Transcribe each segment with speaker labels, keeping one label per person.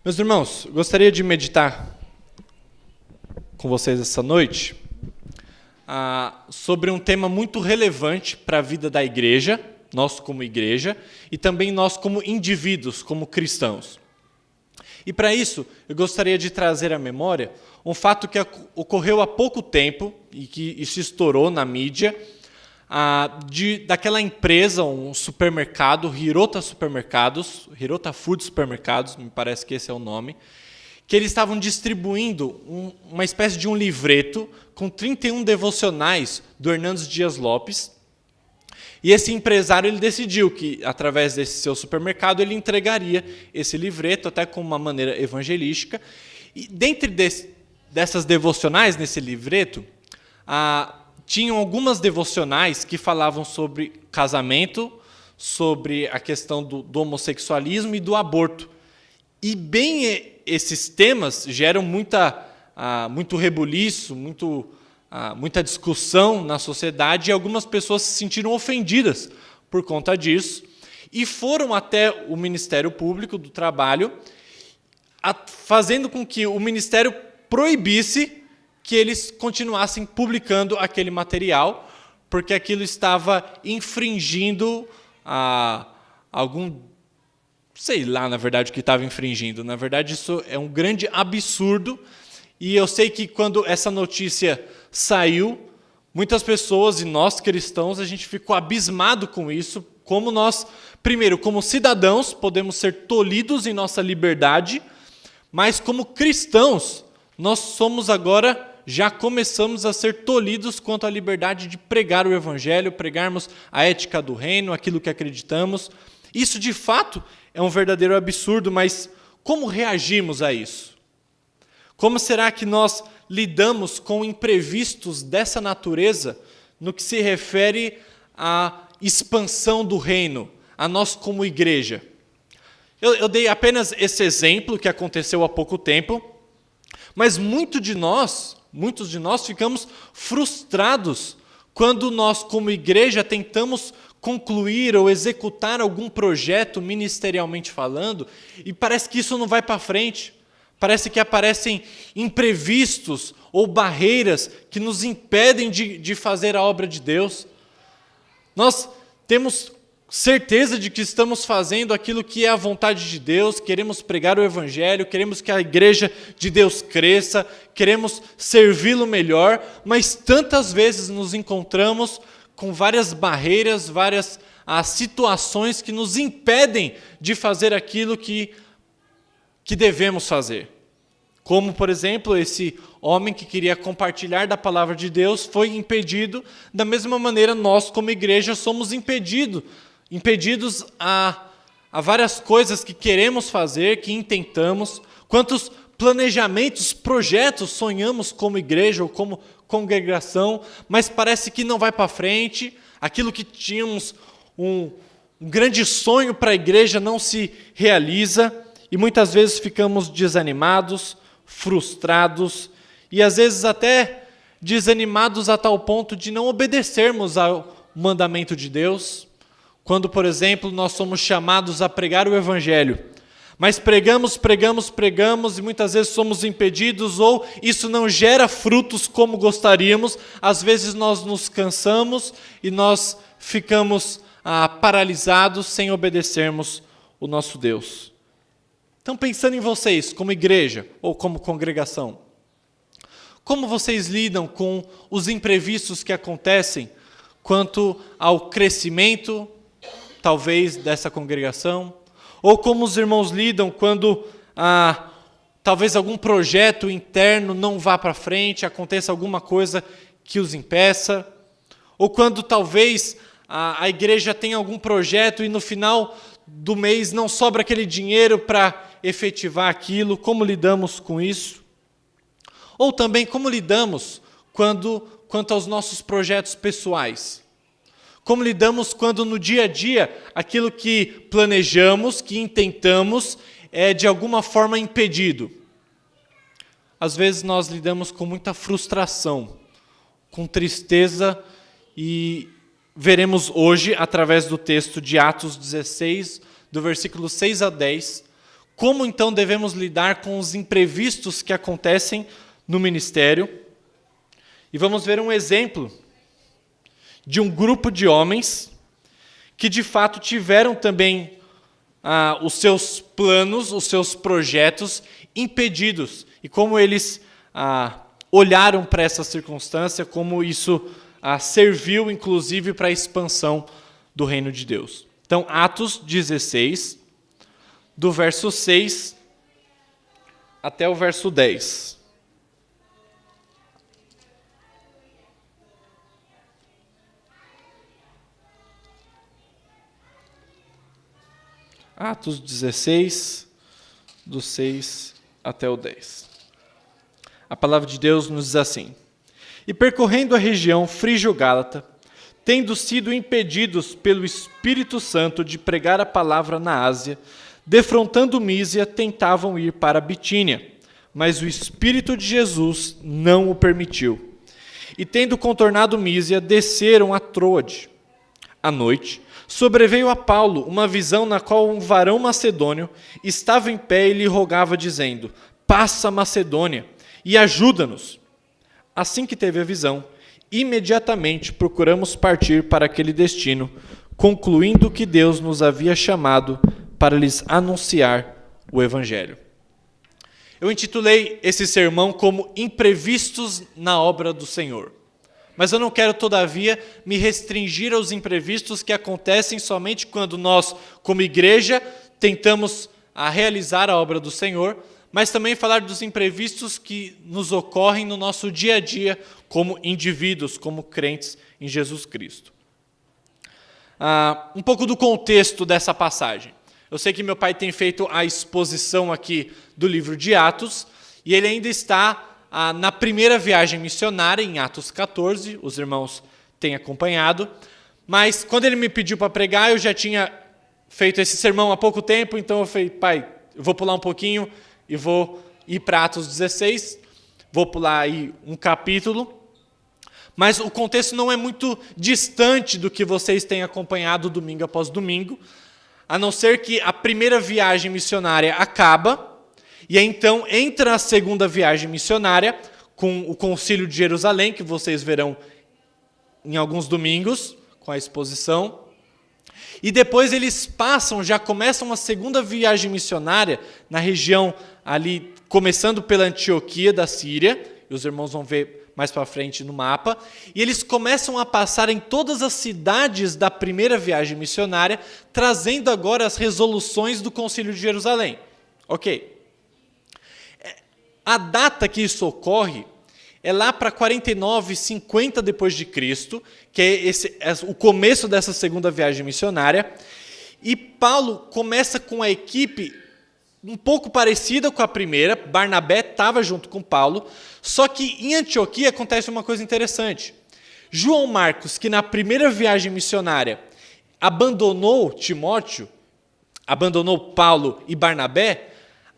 Speaker 1: Meus irmãos, gostaria de meditar com vocês essa noite sobre um tema muito relevante para a vida da igreja, nós como igreja, e também nós como indivíduos, como cristãos. E para isso, eu gostaria de trazer à memória um fato que ocorreu há pouco tempo e que isso estourou na mídia, daquela empresa, um supermercado, Hirota Food Supermercados, me parece que esse é o nome, que eles estavam distribuindo uma espécie de um livreto com 31 devocionais do Hernandes Dias Lopes. E esse empresário ele decidiu que, através desse seu supermercado, ele entregaria esse livreto, até com uma maneira evangelística. E dentre dessas devocionais, nesse livreto, tinham algumas devocionais que falavam sobre casamento, sobre a questão do homossexualismo e do aborto. E bem esses temas geram muito rebuliço, muita discussão na sociedade, e algumas pessoas se sentiram ofendidas por conta disso e foram até o Ministério Público do Trabalho, fazendo com que o Ministério proibisse que eles continuassem publicando aquele material, porque aquilo estava infringindo sei lá, na verdade, o que estava infringindo. Na verdade, isso é um grande absurdo. E eu sei que quando essa notícia saiu, muitas pessoas, e nós cristãos, a gente ficou abismado com isso, como nós, primeiro, como cidadãos, podemos ser tolhidos em nossa liberdade, mas como cristãos, nós somos agora, já começamos a ser tolhidos quanto à liberdade de pregar o Evangelho, pregarmos a ética do reino, aquilo que acreditamos. Isso, de fato, é um verdadeiro absurdo, mas como reagimos a isso? Como será que nós lidamos com imprevistos dessa natureza no que se refere à expansão do reino, a nós como igreja? Eu dei apenas esse exemplo que aconteceu há pouco tempo, mas muitos de nós ficamos frustrados quando nós, como igreja, tentamos concluir ou executar algum projeto ministerialmente falando e parece que isso não vai para frente. Parece que aparecem imprevistos ou barreiras que nos impedem de fazer a obra de Deus. Nós temos certeza de que estamos fazendo aquilo que é a vontade de Deus, queremos pregar o Evangelho, queremos que a igreja de Deus cresça, queremos servi-lo melhor, mas tantas vezes nos encontramos com várias barreiras, várias situações que nos impedem de fazer aquilo que devemos fazer. Como, por exemplo, esse homem que queria compartilhar da palavra de Deus foi impedido. Da mesma maneira, nós, como igreja, somos impedidos a várias coisas que queremos fazer, que intentamos. Quantos planejamentos, projetos sonhamos como igreja ou como congregação, mas parece que não vai para frente. Aquilo que tínhamos um grande sonho para a igreja não se realiza. E muitas vezes ficamos desanimados, frustrados e às vezes até desanimados a tal ponto de não obedecermos ao mandamento de Deus. Quando, por exemplo, nós somos chamados a pregar o Evangelho, mas pregamos e muitas vezes somos impedidos ou isso não gera frutos como gostaríamos. Às vezes nós nos cansamos e nós ficamos paralisados sem obedecermos o nosso Deus. Então, pensando em vocês, como igreja ou como congregação, como vocês lidam com os imprevistos que acontecem quanto ao crescimento, talvez, dessa congregação? Ou como os irmãos lidam quando talvez algum projeto interno não vá para frente, aconteça alguma coisa que os impeça? Ou quando talvez a igreja tenha algum projeto e no final do mês não sobra aquele dinheiro para efetivar aquilo? Como lidamos com isso? Ou também como lidamos quanto aos nossos projetos pessoais? Como lidamos quando no dia a dia aquilo que planejamos, que intentamos, é de alguma forma impedido? Às vezes nós lidamos com muita frustração, com tristeza, e veremos hoje, através do texto de Atos 16, do versículo 6 a 10, como então devemos lidar com os imprevistos que acontecem no ministério. E vamos ver um exemplo de um grupo de homens que de fato tiveram também os seus planos, os seus projetos impedidos. E como eles olharam para essa circunstância, como isso serviu inclusive para a expansão do reino de Deus. Então, Atos 16, do verso 6 até o verso 10. Atos 16, do 6 até o 10. A palavra de Deus nos diz assim: E percorrendo a região frígio-gálata, tendo sido impedidos pelo Espírito Santo de pregar a palavra na Ásia, defrontando Mísia, tentavam ir para a Bitínia, mas o Espírito de Jesus não o permitiu. E tendo contornado Mísia, desceram a Troade. À noite, sobreveio a Paulo uma visão na qual um varão macedônio estava em pé e lhe rogava, dizendo: Passa a Macedônia e ajuda-nos. Assim que teve a visão, imediatamente procuramos partir para aquele destino, concluindo que Deus nos havia chamado para lhes anunciar o Evangelho. Eu intitulei esse sermão como Imprevistos na Obra do Senhor. Mas eu não quero, todavia, me restringir aos imprevistos que acontecem somente quando nós, como igreja, tentamos realizar a obra do Senhor, mas também falar dos imprevistos que nos ocorrem no nosso dia a dia como indivíduos, como crentes em Jesus Cristo. Um pouco do contexto dessa passagem. Eu sei que meu pai tem feito a exposição aqui do livro de Atos, e ele ainda está na primeira viagem missionária, em Atos 14, os irmãos têm acompanhado, mas quando ele me pediu para pregar, eu já tinha feito esse sermão há pouco tempo, então eu falei: pai, eu vou pular um pouquinho e vou ir para Atos 16, vou pular aí um capítulo, mas o contexto não é muito distante do que vocês têm acompanhado domingo após domingo, a não ser que a primeira viagem missionária acaba, e aí, então, entra a segunda viagem missionária, com o Concílio de Jerusalém, que vocês verão em alguns domingos, com a exposição. E depois eles já começam a segunda viagem missionária, na região ali, começando pela Antioquia da Síria, e os irmãos vão ver mais para frente no mapa, e eles começam a passar em todas as cidades da primeira viagem missionária, trazendo agora as resoluções do Concílio de Jerusalém. Ok. A data que isso ocorre é lá para 49, 50 depois de Cristo, que é o começo dessa segunda viagem missionária. E Paulo começa com a equipe um pouco parecida com a primeira. Barnabé estava junto com Paulo, só que em Antioquia acontece uma coisa interessante. João Marcos, que na primeira viagem missionária abandonou Timóteo, abandonou Paulo e Barnabé,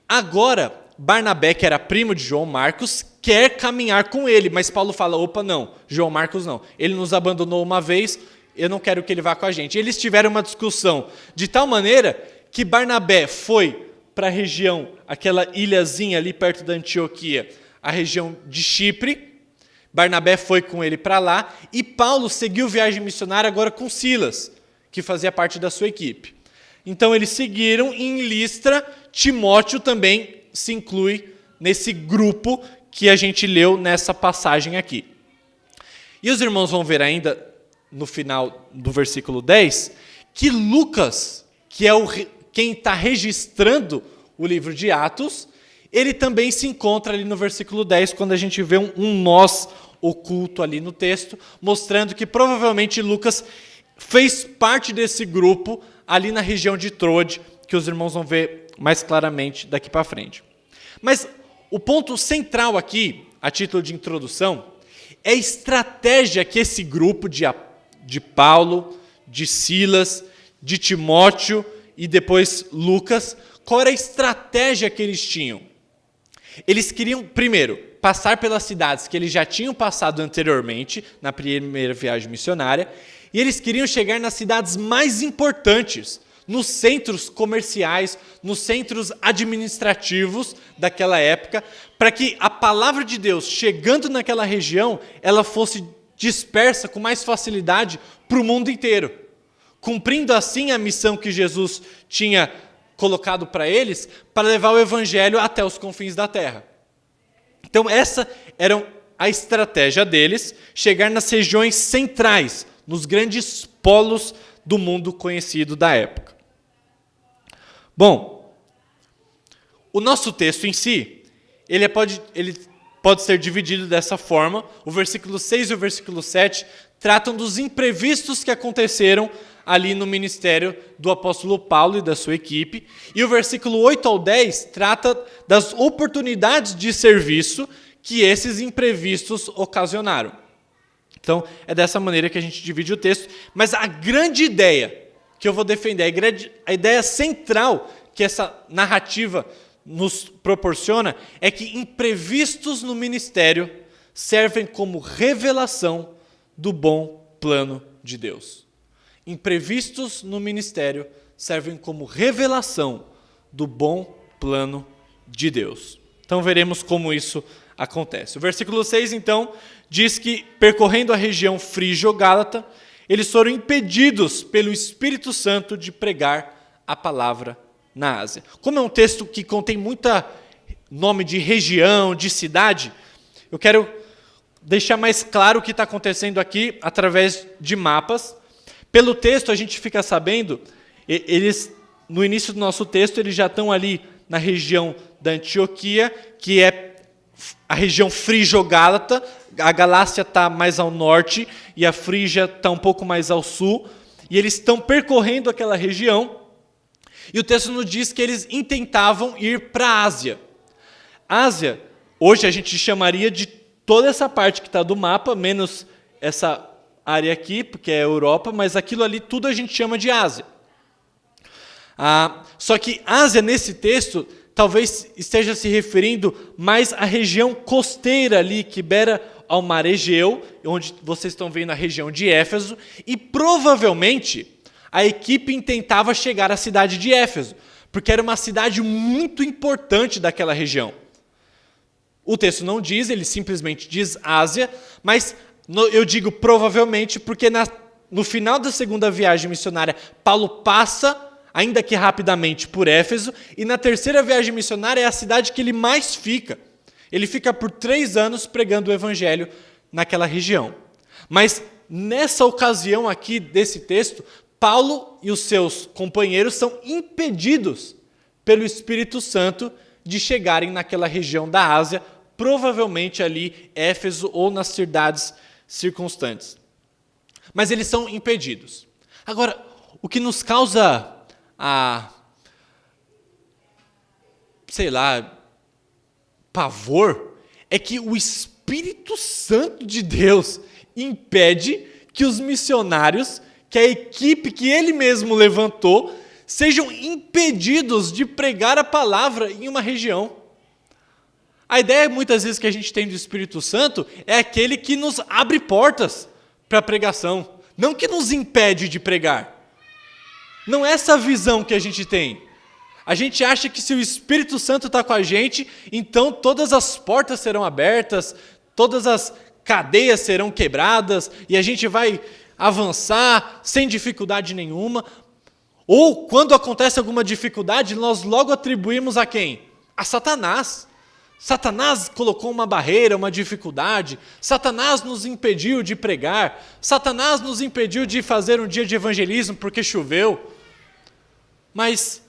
Speaker 1: agora Barnabé, que era primo de João Marcos, quer caminhar com ele, mas Paulo fala: opa, não, João Marcos não. Ele nos abandonou uma vez, eu não quero que ele vá com a gente. Eles tiveram uma discussão de tal maneira que Barnabé foi para a região, aquela ilhazinha ali perto da Antioquia, a região de Chipre. Barnabé foi com ele para lá, e Paulo seguiu viagem missionária agora com Silas, que fazia parte da sua equipe. Então eles seguiram, e em Listra, Timóteo também se inclui nesse grupo que a gente leu nessa passagem aqui. E os irmãos vão ver ainda, no final do versículo 10, que Lucas, que é quem está registrando o livro de Atos, ele também se encontra ali no versículo 10, quando a gente vê um nós oculto ali no texto, mostrando que provavelmente Lucas fez parte desse grupo ali na região de Troade, que os irmãos vão ver mais claramente daqui para frente. Mas o ponto central aqui, a título de introdução, é a estratégia que esse grupo de Paulo, de Silas, de Timóteo e depois Lucas, qual era a estratégia que eles tinham? Eles queriam, primeiro, passar pelas cidades que eles já tinham passado anteriormente, na primeira viagem missionária, e eles queriam chegar nas cidades mais importantes, nos centros comerciais, nos centros administrativos daquela época, para que a palavra de Deus, chegando naquela região, ela fosse dispersa com mais facilidade para o mundo inteiro, cumprindo assim a missão que Jesus tinha colocado para eles, para levar o evangelho até os confins da terra. Então essa era a estratégia deles, chegar nas regiões centrais, nos grandes polos do mundo conhecido da época. Bom, o nosso texto em si, ele pode ser dividido dessa forma. O versículo 6 e o versículo 7 tratam dos imprevistos que aconteceram ali no ministério do apóstolo Paulo e da sua equipe. E o versículo 8 ao 10 trata das oportunidades de serviço que esses imprevistos ocasionaram. Então, é dessa maneira que a gente divide o texto. Mas a grande ideia que eu vou defender, a ideia central que essa narrativa nos proporciona, é que imprevistos no ministério servem como revelação do bom plano de Deus. Imprevistos no ministério servem como revelação do bom plano de Deus. Então veremos como isso acontece. O versículo 6, então, diz que, percorrendo a região frígio-gálata, eles foram impedidos pelo Espírito Santo de pregar a palavra na Ásia. Como é um texto que contém muita nome de região, de cidade, eu quero deixar mais claro o que está acontecendo aqui através de mapas. Pelo texto, a gente fica sabendo, eles, no início do nosso texto, eles já estão ali na região da Antioquia, que é a região frígio-gálata. A Galácia está mais ao norte e a Frígia está um pouco mais ao sul. E eles estão percorrendo aquela região. E o texto nos diz que eles intentavam ir para a Ásia. Ásia, hoje a gente chamaria de toda essa parte que está do mapa, menos essa área aqui, porque é a Europa, mas aquilo ali tudo a gente chama de Ásia. Só que Ásia, nesse texto, talvez esteja se referindo mais à região costeira ali, que beira ao mar Egeu, onde vocês estão vendo a região de Éfeso, e provavelmente a equipe intentava chegar à cidade de Éfeso, porque era uma cidade muito importante daquela região. O texto não diz, ele simplesmente diz Ásia, mas eu digo provavelmente porque no final da segunda viagem missionária, Paulo passa, ainda que rapidamente, por Éfeso, e na terceira viagem missionária é a cidade que ele mais fica. Ele fica por 3 anos pregando o evangelho naquela região. Mas nessa ocasião aqui desse texto, Paulo e os seus companheiros são impedidos pelo Espírito Santo de chegarem naquela região da Ásia, provavelmente ali Éfeso ou nas cidades circunstantes. Mas eles são impedidos. Agora, o que nos causa pavor é que o Espírito Santo de Deus impede que os missionários, que a equipe que ele mesmo levantou, sejam impedidos de pregar a palavra em uma região. A ideia, muitas vezes, que a gente tem do Espírito Santo é aquele que nos abre portas para a pregação, não que nos impede de pregar. Não é essa a visão que a gente tem. A gente acha que se o Espírito Santo está com a gente, então todas as portas serão abertas, todas as cadeias serão quebradas, e a gente vai avançar sem dificuldade nenhuma. Ou, quando acontece alguma dificuldade, nós logo atribuímos a quem? A Satanás. Satanás colocou uma barreira, uma dificuldade. Satanás nos impediu de pregar. Satanás nos impediu de fazer um dia de evangelismo porque choveu. Mas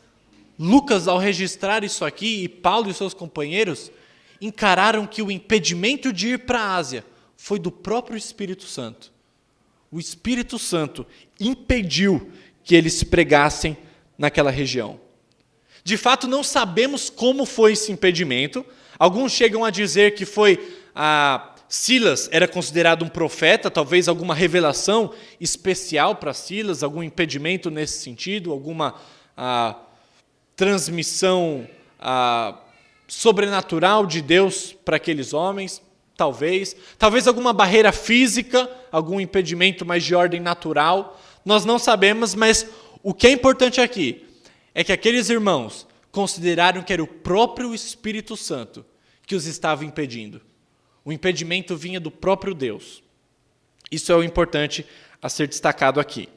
Speaker 1: Lucas, ao registrar isso aqui, e Paulo e seus companheiros, encararam que o impedimento de ir para a Ásia foi do próprio Espírito Santo. O Espírito Santo impediu que eles pregassem naquela região. De fato, não sabemos como foi esse impedimento. Alguns chegam a dizer que foi Silas era considerado um profeta, talvez alguma revelação especial para Silas, algum impedimento nesse sentido, alguma transmissão sobrenatural de Deus para aqueles homens, talvez alguma barreira física, algum impedimento mais de ordem natural, nós não sabemos, mas O que é importante aqui é que aqueles irmãos consideraram que era o próprio Espírito Santo que os estava impedindo. O impedimento vinha do próprio Deus. Isso é o importante a ser destacado aqui.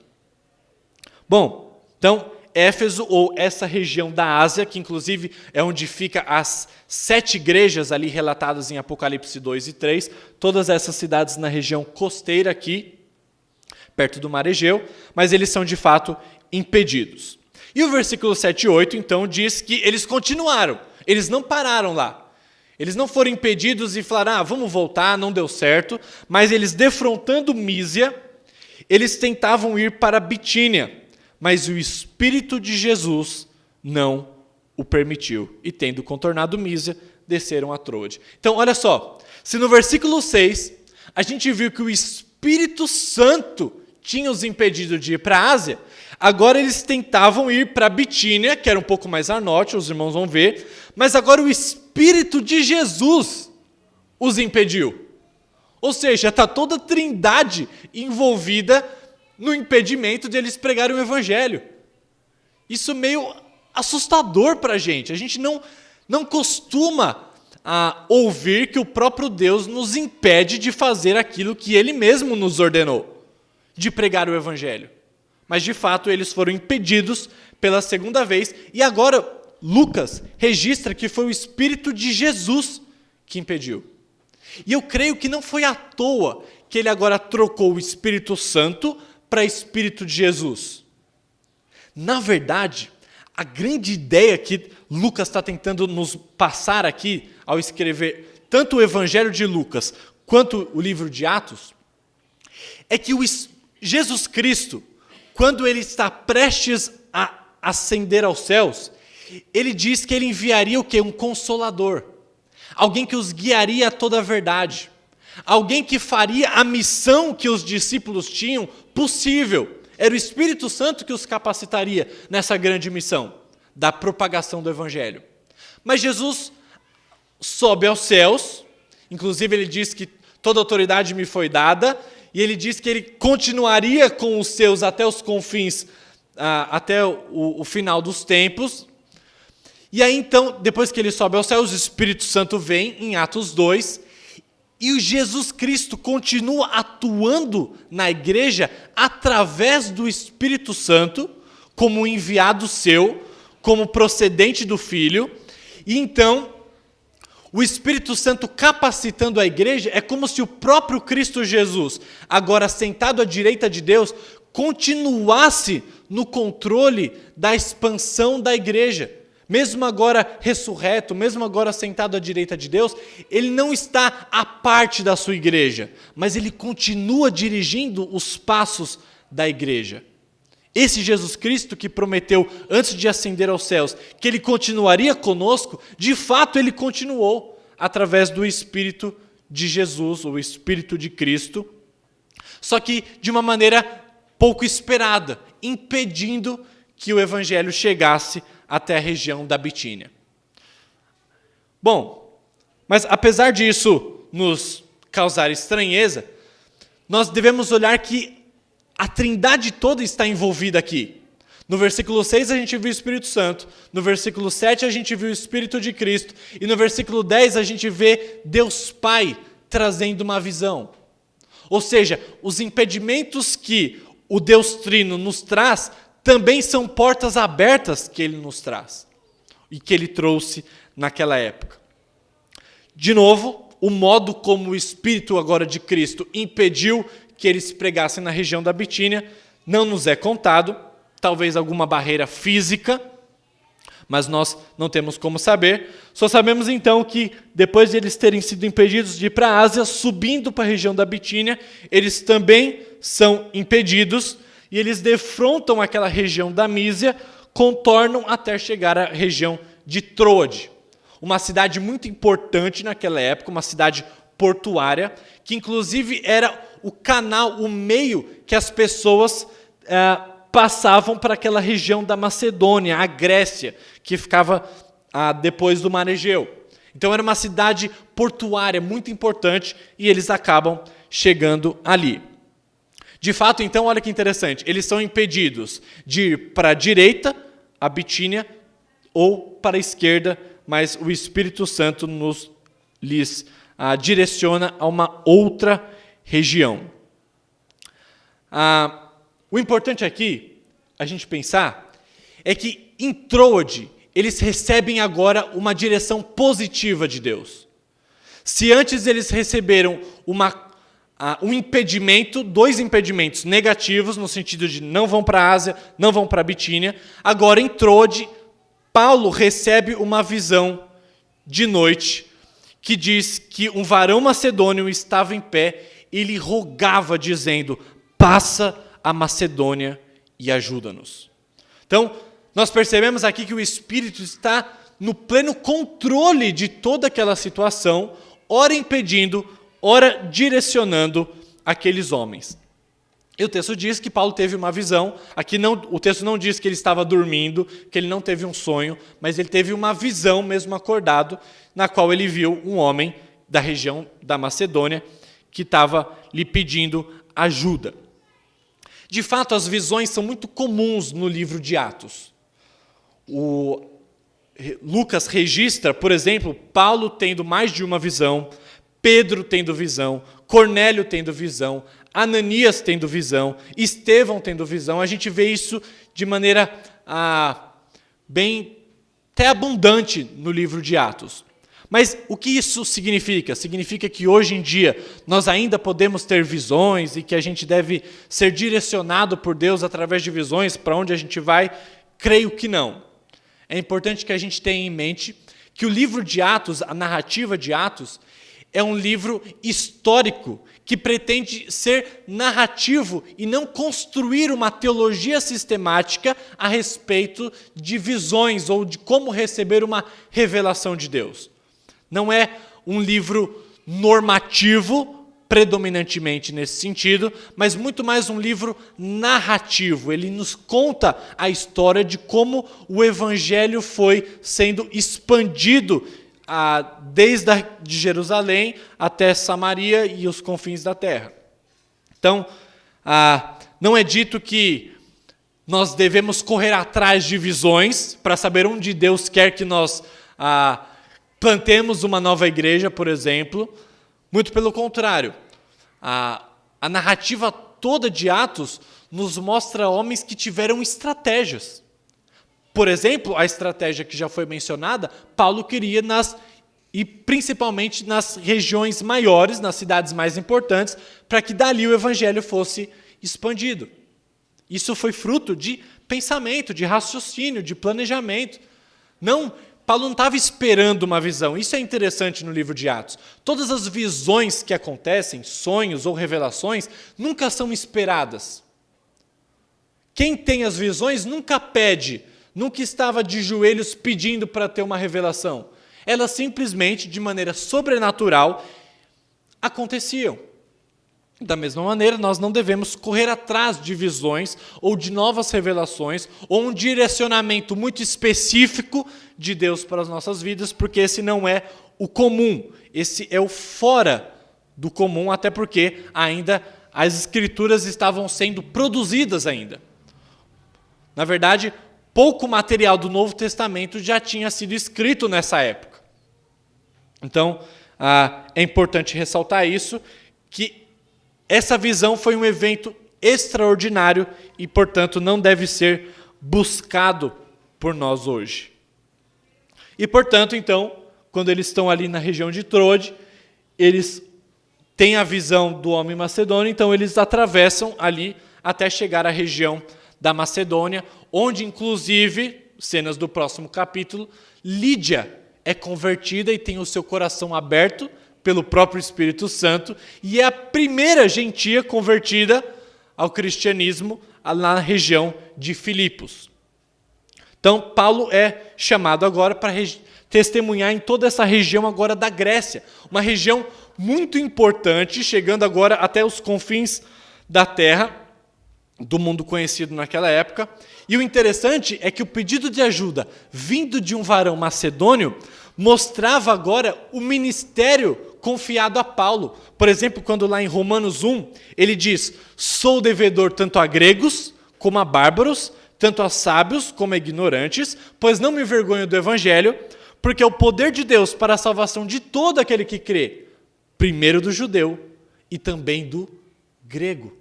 Speaker 1: Bom, então, Éfeso, ou essa região da Ásia, que inclusive é onde fica as 7 igrejas ali relatadas em Apocalipse 2 e 3, todas essas cidades na região costeira aqui, perto do Mar Egeu, mas eles são de fato impedidos. E o versículo 7 e 8, então, diz que eles continuaram, eles não pararam lá. Eles não foram impedidos e falaram, vamos voltar, não deu certo, mas eles, defrontando Mísia, eles tentavam ir para Bitínia, mas o Espírito de Jesus não o permitiu. E tendo contornado Mísia, desceram a Troade. Então, olha só, se no versículo 6, a gente viu que o Espírito Santo tinha os impedido de ir para a Ásia, agora eles tentavam ir para Bitínia, que era um pouco mais a norte, os irmãos vão ver, mas agora o Espírito de Jesus os impediu. Ou seja, está toda a trindade envolvida no impedimento de eles pregarem o Evangelho. Isso é meio assustador para a gente. A gente não costuma ouvir que o próprio Deus nos impede de fazer aquilo que Ele mesmo nos ordenou, de pregar o Evangelho. Mas, de fato, eles foram impedidos pela segunda vez. E agora, Lucas registra que foi o Espírito de Jesus que impediu. E eu creio que não foi à toa que ele agora trocou o Espírito Santo para Espírito de Jesus. Na verdade, a grande ideia que Lucas está tentando nos passar aqui, ao escrever tanto o Evangelho de Lucas quanto o livro de Atos, é que Jesus Cristo, quando ele está prestes a ascender aos céus, ele diz que ele enviaria o quê? Um consolador. Alguém que os guiaria a toda a verdade. Alguém que faria a missão que os discípulos tinham possível. Era o Espírito Santo que os capacitaria nessa grande missão da propagação do Evangelho. Mas Jesus sobe aos céus, inclusive ele diz que toda autoridade me foi dada, e ele diz que ele continuaria com os seus até os confins, até o final dos tempos. E aí então, depois que ele sobe aos céus, o Espírito Santo vem em Atos 2, e o Jesus Cristo continua atuando na igreja através do Espírito Santo, como enviado seu, como procedente do Filho. E então, o Espírito Santo capacitando a igreja é como se o próprio Cristo Jesus, agora sentado à direita de Deus, continuasse no controle da expansão da igreja. Mesmo agora ressurreto, mesmo agora sentado à direita de Deus, ele não está à parte da sua igreja, mas ele continua dirigindo os passos da igreja. Esse Jesus Cristo que prometeu, antes de ascender aos céus, que ele continuaria conosco, de fato ele continuou, através do Espírito de Jesus, o Espírito de Cristo, só que de uma maneira pouco esperada, impedindo que o Evangelho chegasse até a região da Bitínia. Bom, mas apesar disso nos causar estranheza, nós devemos olhar que a trindade toda está envolvida aqui. No versículo 6 a gente viu o Espírito Santo, no versículo 7 a gente viu o Espírito de Cristo, e no versículo 10 a gente vê Deus Pai trazendo uma visão. Ou seja, os impedimentos que o Deus Trino nos traz também são portas abertas que ele nos traz e que ele trouxe naquela época. De novo, o modo como o Espírito agora de Cristo impediu que eles pregassem na região da Bitínia não nos é contado, talvez alguma barreira física, mas nós não temos como saber. Só sabemos então que depois de eles terem sido impedidos de ir para a Ásia, subindo para a região da Bitínia, eles também são impedidos, e eles defrontam aquela região da Mísia, contornam até chegar à região de Troade, uma cidade muito importante naquela época, uma cidade portuária, que inclusive era o canal, o meio que as pessoas passavam para aquela região da Macedônia, a Grécia, que ficava depois do Mar Egeu. Então era uma cidade portuária muito importante e eles acabam chegando ali. De fato, então, olha que interessante, eles são impedidos de ir para a direita, a Bitínia, ou para a esquerda, mas o Espírito Santo lhes direciona a uma outra região. O importante aqui, a gente pensar, é que em Troade, eles recebem agora uma direção positiva de Deus. Se antes eles receberam um impedimento, 2 impedimentos negativos, no sentido de não vão para a Ásia, não vão para a Bitínia, agora em Troade, Paulo recebe uma visão de noite que diz que um varão macedônio estava em pé e lhe rogava, dizendo: passa a Macedônia e ajuda-nos. Então, nós percebemos aqui que o Espírito está no pleno controle de toda aquela situação, ora impedindo, ora direcionando aqueles homens. E o texto diz que Paulo teve uma visão. Aqui o texto não diz que ele estava dormindo, que ele não teve um sonho, mas ele teve uma visão, mesmo acordado, na qual ele viu um homem da região da Macedônia que estava lhe pedindo ajuda. De fato, as visões são muito comuns no livro de Atos. Lucas registra, por exemplo, Paulo tendo mais de uma visão, Pedro tendo visão, Cornélio tendo visão, Ananias tendo visão, Estevão tendo visão. A gente vê isso de maneira bem até abundante no livro de Atos. Mas o que isso significa? Significa que hoje em dia nós ainda podemos ter visões e que a gente deve ser direcionado por Deus através de visões para onde a gente vai? Creio que não. É importante que a gente tenha em mente que o livro de Atos, a narrativa de Atos, é um livro histórico que pretende ser narrativo e não construir uma teologia sistemática a respeito de visões ou de como receber uma revelação de Deus. Não é um livro normativo, predominantemente nesse sentido, mas muito mais um livro narrativo. Ele nos conta a história de como o Evangelho foi sendo expandido desde de Jerusalém até Samaria e os confins da terra. Então, não é dito que nós devemos correr atrás de visões para saber onde Deus quer que nós plantemos uma nova igreja, por exemplo. Muito pelo contrário. A narrativa toda de Atos nos mostra homens que tiveram estratégias. Por exemplo, a estratégia que já foi mencionada, Paulo queria e principalmente nas regiões maiores, nas cidades mais importantes, para que dali o evangelho fosse expandido. Isso foi fruto de pensamento, de raciocínio, de planejamento. Paulo não estava esperando uma visão. Isso é interessante no livro de Atos. Todas as visões que acontecem, sonhos ou revelações, nunca são esperadas. Quem tem as visões nunca pede, nunca estava de joelhos pedindo para ter uma revelação. Elas simplesmente, de maneira sobrenatural, aconteciam. Da mesma maneira, nós não devemos correr atrás de visões ou de novas revelações ou um direcionamento muito específico de Deus para as nossas vidas, porque esse não é o comum, esse é o fora do comum, até porque ainda as Escrituras estavam sendo produzidas ainda. Na verdade, pouco material do Novo Testamento já tinha sido escrito nessa época. Então, é importante ressaltar isso, que essa visão foi um evento extraordinário e, portanto, não deve ser buscado por nós hoje. E, portanto, então, quando eles estão ali na região de Troade, eles têm a visão do homem macedônio, então eles atravessam ali até chegar à região da Macedônia, onde, inclusive, cenas do próximo capítulo, Lídia é convertida e tem o seu coração aberto pelo próprio Espírito Santo, e é a primeira gentia convertida ao cristianismo na região de Filipos. Então, Paulo é chamado agora para testemunhar em toda essa região agora da Grécia, uma região muito importante, chegando agora até os confins da terra, do mundo conhecido naquela época. E o interessante é que o pedido de ajuda vindo de um varão macedônio mostrava agora o ministério confiado a Paulo. Por exemplo, quando lá em Romanos 1, ele diz: sou devedor tanto a gregos como a bárbaros, tanto a sábios como a ignorantes, pois não me envergonho do evangelho, porque é o poder de Deus para a salvação de todo aquele que crê, primeiro do judeu e também do grego.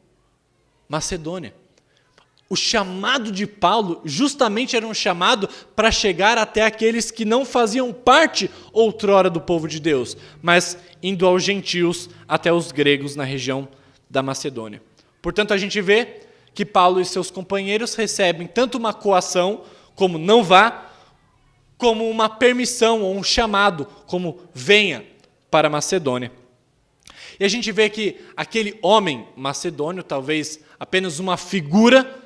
Speaker 1: Macedônia. O chamado de Paulo justamente era um chamado para chegar até aqueles que não faziam parte outrora do povo de Deus, mas indo aos gentios até os gregos na região da Macedônia. Portanto, a gente vê que Paulo e seus companheiros recebem tanto uma coação, como não vá, como uma permissão ou um chamado, como venha para a Macedônia. E a gente vê que aquele homem macedônio, talvez apenas uma figura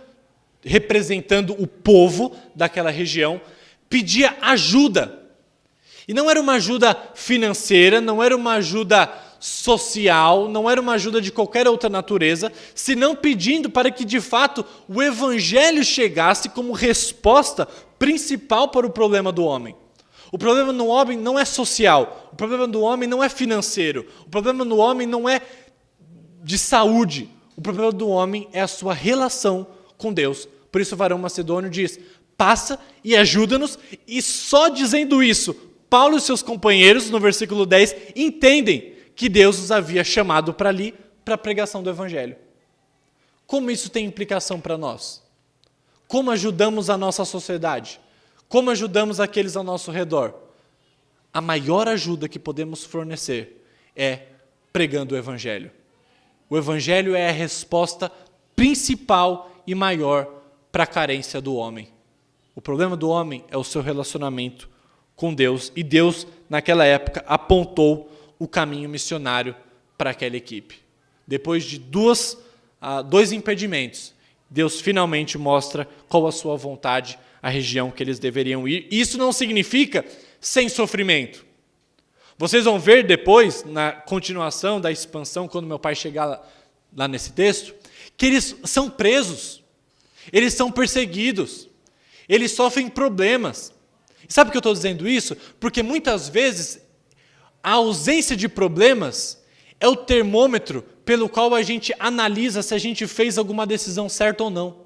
Speaker 1: representando o povo daquela região, pedia ajuda. E não era uma ajuda financeira, não era uma ajuda social, não era uma ajuda de qualquer outra natureza, senão pedindo para que, de fato, o evangelho chegasse como resposta principal para o problema do homem. O problema do homem não é social, o problema do homem não é financeiro, o problema do homem não é de saúde, o problema do homem é a sua relação com Deus. Por isso o varão macedônio diz: passa e ajuda-nos. E só dizendo isso, Paulo e seus companheiros, no versículo 10, entendem que Deus os havia chamado para ali, para a pregação do evangelho. Como isso tem implicação para nós? Como ajudamos a nossa sociedade? Como ajudamos aqueles ao nosso redor? A maior ajuda que podemos fornecer é pregando o evangelho. O evangelho é a resposta principal e maior para a carência do homem. O problema do homem é o seu relacionamento com Deus, e Deus, naquela época, apontou o caminho missionário para aquela equipe. Depois de dois impedimentos, Deus finalmente mostra qual a sua vontade, a região que eles deveriam ir. Isso não significa sem sofrimento. Vocês vão ver depois, na continuação da expansão, quando meu pai chegar lá nesse texto, que eles são presos, eles são perseguidos, eles sofrem problemas. E sabe por que eu estou dizendo isso? Porque muitas vezes a ausência de problemas é o termômetro pelo qual a gente analisa se a gente fez alguma decisão certa ou não.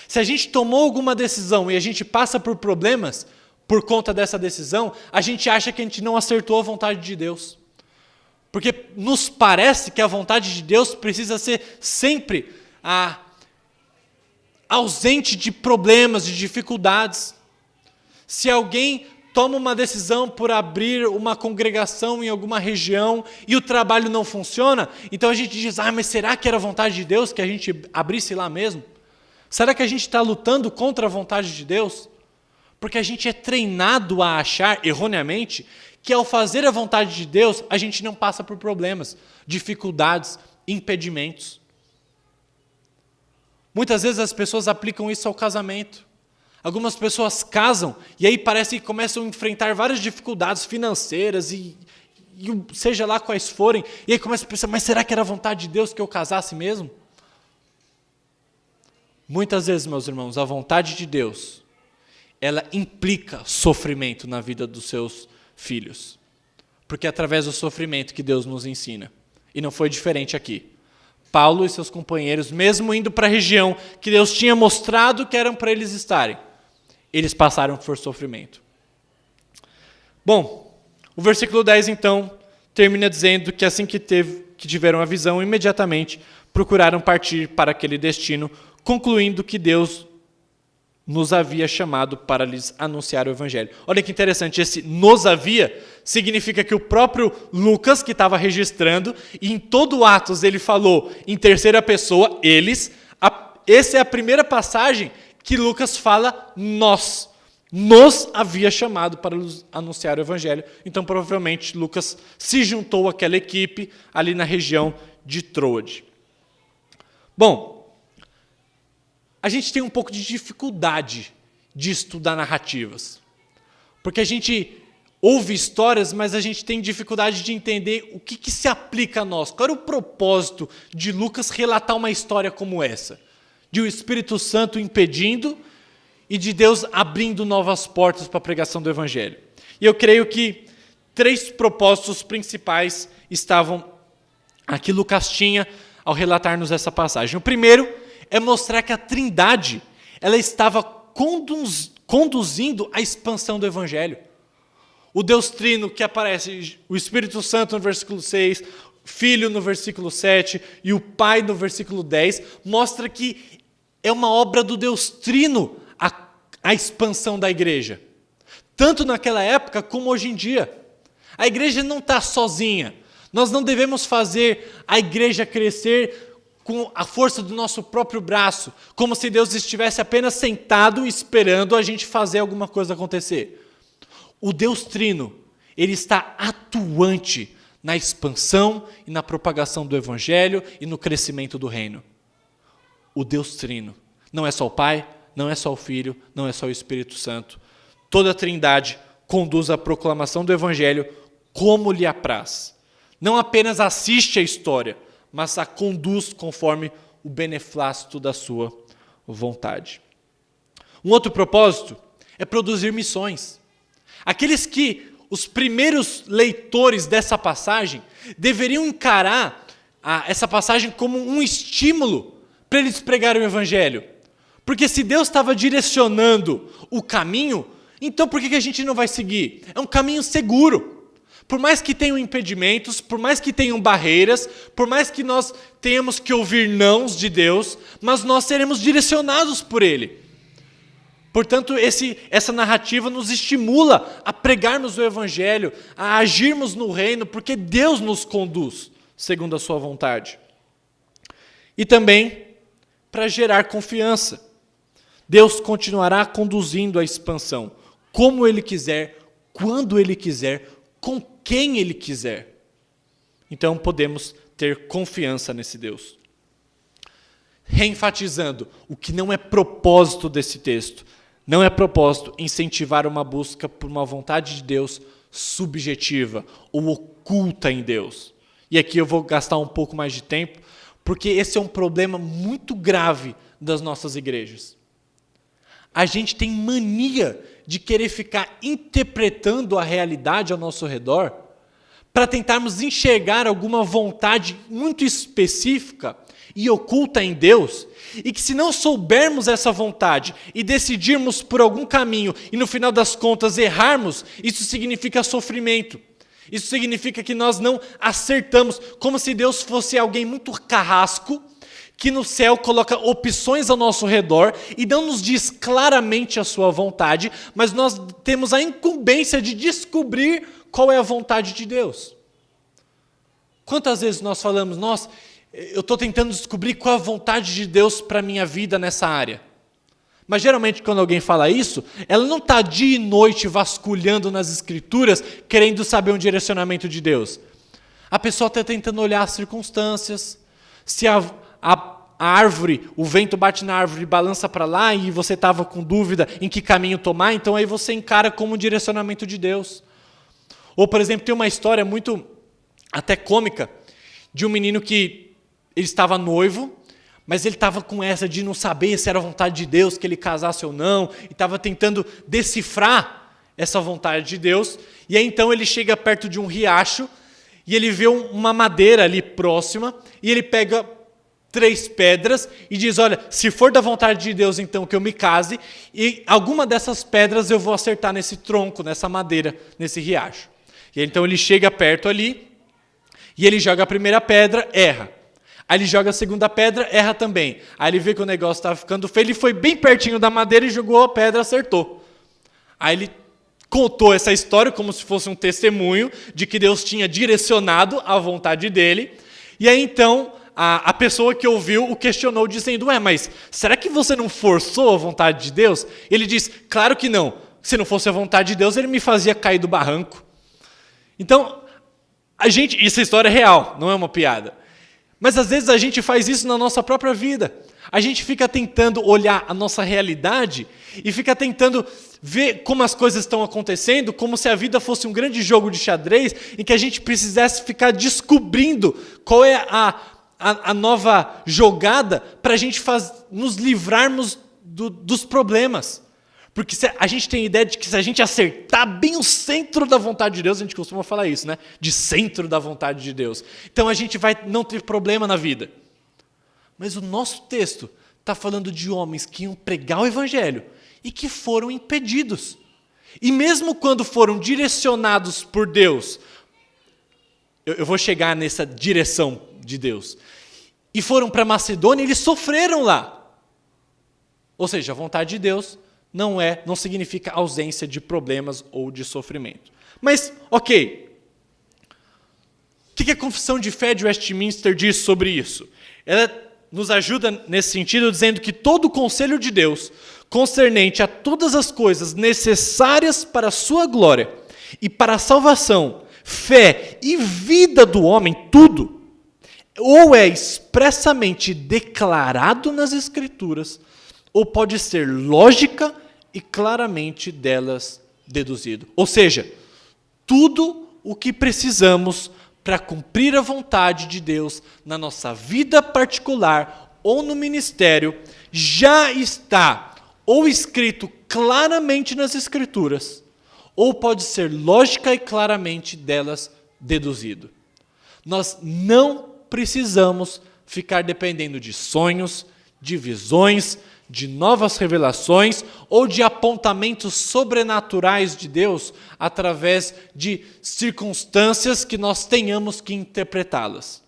Speaker 1: Se a gente tomou alguma decisão e a gente passa por problemas por conta dessa decisão, a gente acha que a gente não acertou a vontade de Deus. Porque nos parece que a vontade de Deus precisa ser sempre ausente de problemas, de dificuldades. Se alguém toma uma decisão por abrir uma congregação em alguma região e o trabalho não funciona, então a gente diz: mas será que era a vontade de Deus que a gente abrisse lá mesmo? Será que a gente está lutando contra a vontade de Deus? Porque a gente é treinado a achar, erroneamente, que ao fazer a vontade de Deus, a gente não passa por problemas, dificuldades, impedimentos. Muitas vezes as pessoas aplicam isso ao casamento. Algumas pessoas casam e aí parece que começam a enfrentar várias dificuldades financeiras e seja lá quais forem, e aí começam a pensar: mas será que era a vontade de Deus que eu casasse mesmo? Muitas vezes, meus irmãos, a vontade de Deus, ela implica sofrimento na vida dos seus filhos. Porque é através do sofrimento que Deus nos ensina. E não foi diferente aqui. Paulo e seus companheiros, mesmo indo para a região que Deus tinha mostrado que eram para eles estarem, eles passaram por sofrimento. Bom, o versículo 10, então, termina dizendo que assim que tiveram a visão, imediatamente procuraram partir para aquele destino, concluindo que Deus nos havia chamado para lhes anunciar o evangelho. Olha que interessante, esse nos havia significa que o próprio Lucas, que estava registrando, e em todo o Atos ele falou em terceira pessoa, eles. Essa é a primeira passagem que Lucas fala nós. Nos havia chamado para nos anunciar o evangelho. Então, provavelmente, Lucas se juntou àquela equipe ali na região de Troade. Bom, a gente tem um pouco de dificuldade de estudar narrativas. Porque a gente ouve histórias, mas a gente tem dificuldade de entender o que se aplica a nós. Qual era o propósito de Lucas relatar uma história como essa? De o Espírito Santo impedindo e de Deus abrindo novas portas para a pregação do Evangelho. E eu creio que 3 propósitos principais estavam aqui Lucas tinha ao relatar-nos essa passagem. O primeiro é mostrar que a Trindade ela estava conduzindo a expansão do Evangelho. O Deus Trino que aparece, o Espírito Santo no versículo 6, Filho no versículo 7 e o Pai no versículo 10, mostra que é uma obra do Deus Trino a expansão da igreja. Tanto naquela época como hoje em dia. A igreja não está sozinha. Nós não devemos fazer a igreja crescer com a força do nosso próprio braço, como se Deus estivesse apenas sentado esperando a gente fazer alguma coisa acontecer. O Deus Trino, ele está atuante na expansão e na propagação do Evangelho e no crescimento do reino. O Deus Trino. Não é só o Pai, não é só o Filho, não é só o Espírito Santo. Toda a Trindade conduz à proclamação do Evangelho como lhe apraz. Não apenas assiste a história, mas a conduz conforme o beneplácito da sua vontade. Um outro propósito é produzir missões. Aqueles que os primeiros leitores dessa passagem deveriam encarar essa passagem como um estímulo para eles pregarem o Evangelho. Porque se Deus estava direcionando o caminho, então por que a gente não vai seguir? É um caminho seguro. Por mais que tenham impedimentos, por mais que tenham barreiras, por mais que nós tenhamos que ouvir nãos de Deus, mas nós seremos direcionados por Ele. Portanto, essa narrativa nos estimula a pregarmos o Evangelho, a agirmos no reino, porque Deus nos conduz, segundo a sua vontade. E também para gerar confiança. Deus continuará conduzindo a expansão, como Ele quiser, quando Ele quiser, com quem Ele quiser. Então podemos ter confiança nesse Deus. Reenfatizando, o que não é propósito desse texto, não é propósito incentivar uma busca por uma vontade de Deus subjetiva ou oculta em Deus. E aqui eu vou gastar um pouco mais de tempo, porque esse é um problema muito grave das nossas igrejas. A gente tem mania de querer ficar interpretando a realidade ao nosso redor para tentarmos enxergar alguma vontade muito específica e oculta em Deus, e que se não soubermos essa vontade e decidirmos por algum caminho e no final das contas errarmos, isso significa sofrimento. Isso significa que nós não acertamos, como se Deus fosse alguém muito carrasco, que no céu coloca opções ao nosso redor e não nos diz claramente a sua vontade, mas nós temos a incumbência de descobrir qual é a vontade de Deus. Quantas vezes nós falamos, nossa, eu estou tentando descobrir qual é a vontade de Deus para a minha vida nessa área. Mas geralmente quando alguém fala isso, ela não está dia e noite vasculhando nas escrituras, querendo saber um direcionamento de Deus. A pessoa está tentando olhar as circunstâncias, se a árvore, o vento bate na árvore e balança para lá e você estava com dúvida em que caminho tomar, então aí você encara como um direcionamento de Deus. Ou, por exemplo, tem uma história muito até cômica de um menino que ele estava noivo, mas ele estava com essa de não saber se era a vontade de Deus que ele casasse ou não, e estava tentando decifrar essa vontade de Deus, e aí então ele chega perto de um riacho, e ele vê uma madeira ali próxima, e ele pega 3 pedras e diz, olha, se for da vontade de Deus então que eu me case, e alguma dessas pedras eu vou acertar nesse tronco, nessa madeira, nesse riacho. E aí, então ele chega perto ali, e ele joga a primeira pedra, erra. Aí ele joga a segunda pedra, erra também. Aí ele vê que o negócio estava ficando feio, ele foi bem pertinho da madeira e jogou a pedra, acertou. Aí ele contou essa história como se fosse um testemunho de que Deus tinha direcionado a vontade dele. E aí então a pessoa que ouviu o questionou dizendo, mas será que você não forçou a vontade de Deus? Ele diz, claro que não. Se não fosse a vontade de Deus, ele me fazia cair do barranco. Então, essa história é real, não é uma piada. Mas às vezes a gente faz isso na nossa própria vida. A gente fica tentando olhar a nossa realidade e fica tentando ver como as coisas estão acontecendo, como se a vida fosse um grande jogo de xadrez em que a gente precisasse ficar descobrindo qual é a nova jogada para a gente nos livrarmos dos problemas. Porque a gente tem a ideia de que se a gente acertar bem o centro da vontade de Deus, a gente costuma falar isso, né? De centro da vontade de Deus. Então a gente vai não ter problema na vida. Mas o nosso texto está falando de homens que iam pregar o evangelho e que foram impedidos. E mesmo quando foram direcionados por Deus, eu vou chegar nessa direção de Deus, e foram para Macedônia, eles sofreram lá. Ou seja, a vontade de Deus não significa ausência de problemas ou de sofrimento. Mas, ok, o que a Confissão de Fé de Westminster diz sobre isso? Ela nos ajuda nesse sentido, dizendo que todo o conselho de Deus, concernente a todas as coisas necessárias para a sua glória e para a salvação, fé e vida do homem, tudo, ou é expressamente declarado nas Escrituras, ou pode ser lógica e claramente delas deduzido. Ou seja, tudo o que precisamos para cumprir a vontade de Deus na nossa vida particular ou no ministério já está ou escrito claramente nas Escrituras, ou pode ser lógica e claramente delas deduzido. Nós não precisamos ficar dependendo de sonhos, de visões, de novas revelações ou de apontamentos sobrenaturais de Deus através de circunstâncias que nós tenhamos que interpretá-las.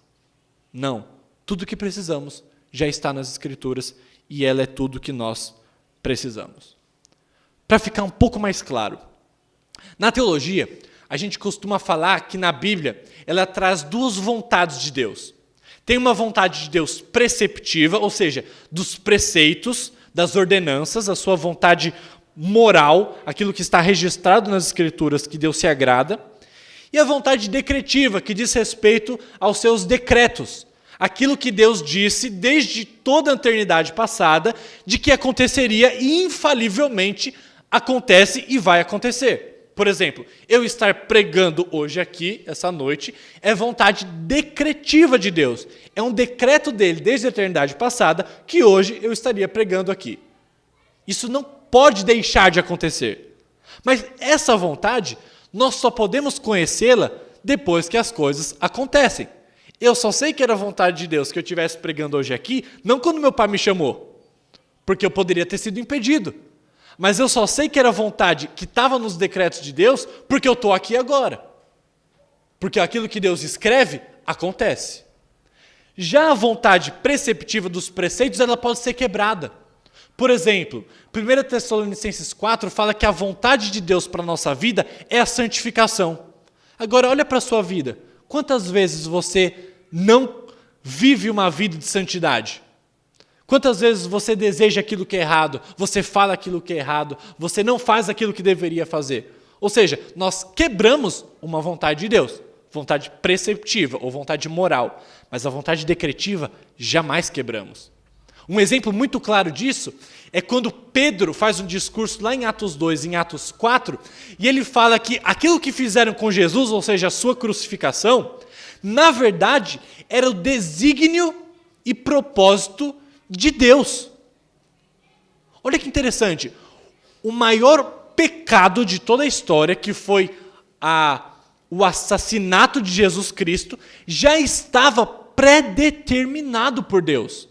Speaker 1: Não. Tudo o que precisamos já está nas Escrituras e ela é tudo que nós precisamos. Para ficar um pouco mais claro, na teologia, a gente costuma falar que na Bíblia ela traz duas vontades de Deus. Tem uma vontade de Deus preceptiva, ou seja, dos preceitos, das ordenanças, a sua vontade moral, aquilo que está registrado nas Escrituras que Deus se agrada, e a vontade decretiva, que diz respeito aos seus decretos, aquilo que Deus disse desde toda a eternidade passada, de que aconteceria e infalivelmente acontece e vai acontecer. Por exemplo, eu estar pregando hoje aqui, essa noite, é vontade decretiva de Deus. É um decreto dele, desde a eternidade passada, que hoje eu estaria pregando aqui. Isso não pode deixar de acontecer. Mas essa vontade, nós só podemos conhecê-la depois que as coisas acontecem. Eu só sei que era vontade de Deus que eu estivesse pregando hoje aqui, não quando meu pai me chamou, porque eu poderia ter sido impedido. Mas eu só sei que era vontade que estava nos decretos de Deus porque eu estou aqui agora. Porque aquilo que Deus escreve, acontece. Já a vontade preceptiva dos preceitos, ela pode ser quebrada. Por exemplo, 1 Tessalonicenses 4 fala que a vontade de Deus para a nossa vida é a santificação. Agora, olha para a sua vida. Quantas vezes você não vive uma vida de santidade? Quantas vezes você deseja aquilo que é errado, você fala aquilo que é errado, você não faz aquilo que deveria fazer? Ou seja, nós quebramos uma vontade de Deus, vontade preceptiva ou vontade moral, mas a vontade decretiva jamais quebramos. Um exemplo muito claro disso é quando Pedro faz um discurso lá em Atos 2, em Atos 4, e ele fala que aquilo que fizeram com Jesus, ou seja, a sua crucificação, na verdade era o desígnio e propósito de Deus. Olha que interessante, o maior pecado de toda a história, que foi o assassinato de Jesus Cristo, já estava predeterminado por Deus.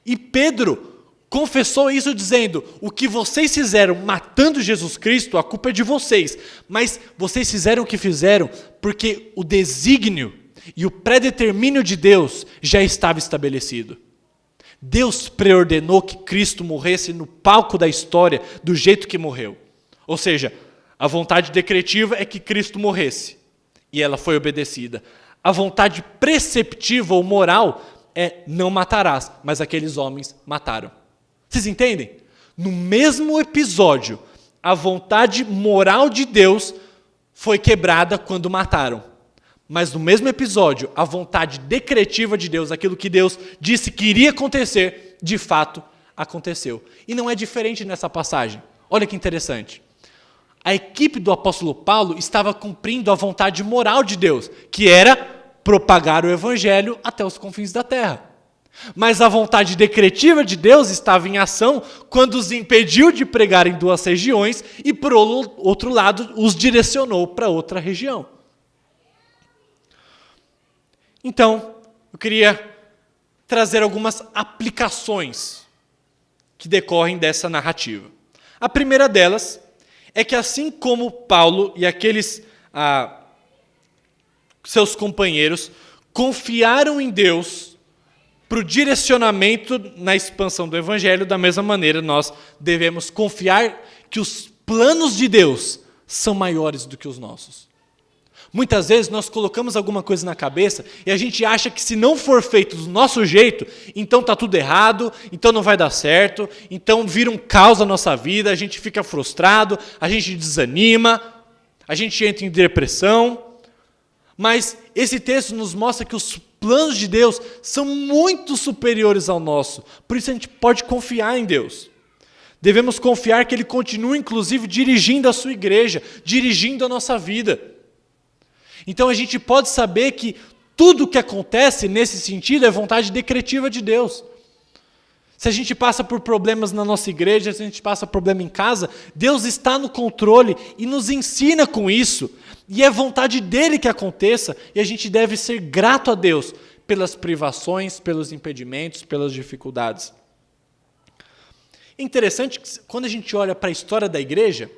Speaker 1: E Pedro confessou isso dizendo, o que vocês fizeram matando Jesus Cristo, a culpa é de vocês, mas vocês fizeram o que fizeram porque o desígnio e o predetermínio de Deus já estava estabelecido. Deus preordenou que Cristo morresse no palco da história do jeito que morreu. Ou seja, a vontade decretiva é que Cristo morresse, e ela foi obedecida. A vontade preceptiva ou moral é não matarás, mas aqueles homens mataram. Vocês entendem? No mesmo episódio, a vontade moral de Deus foi quebrada quando mataram. Mas no mesmo episódio, a vontade decretiva de Deus, aquilo que Deus disse que iria acontecer, de fato aconteceu. E não é diferente nessa passagem. Olha que interessante. A equipe do apóstolo Paulo estava cumprindo a vontade moral de Deus, que era propagar o evangelho até os confins da terra. Mas a vontade decretiva de Deus estava em ação quando os impediu de pregar em 2 regiões e, por outro lado, os direcionou para outra região. Então, eu queria trazer algumas aplicações que decorrem dessa narrativa. A primeira delas é que, assim como Paulo e aqueles seus companheiros confiaram em Deus para o direcionamento na expansão do Evangelho, da mesma maneira nós devemos confiar que os planos de Deus são maiores do que os nossos. Muitas vezes nós colocamos alguma coisa na cabeça e a gente acha que se não for feito do nosso jeito, então está tudo errado, então não vai dar certo, então vira um caos na nossa vida, a gente fica frustrado, a gente desanima, a gente entra em depressão. Mas esse texto nos mostra que os planos de Deus são muito superiores ao nosso. Por isso a gente pode confiar em Deus. Devemos confiar que Ele continua, inclusive, dirigindo a sua igreja, dirigindo a nossa vida. Então a gente pode saber que tudo o que acontece nesse sentido é vontade decretiva de Deus. Se a gente passa por problemas na nossa igreja, se a gente passa por problema em casa, Deus está no controle e nos ensina com isso. E é vontade dele que aconteça, e a gente deve ser grato a Deus pelas privações, pelos impedimentos, pelas dificuldades. Interessante que quando a gente olha para a história da igreja,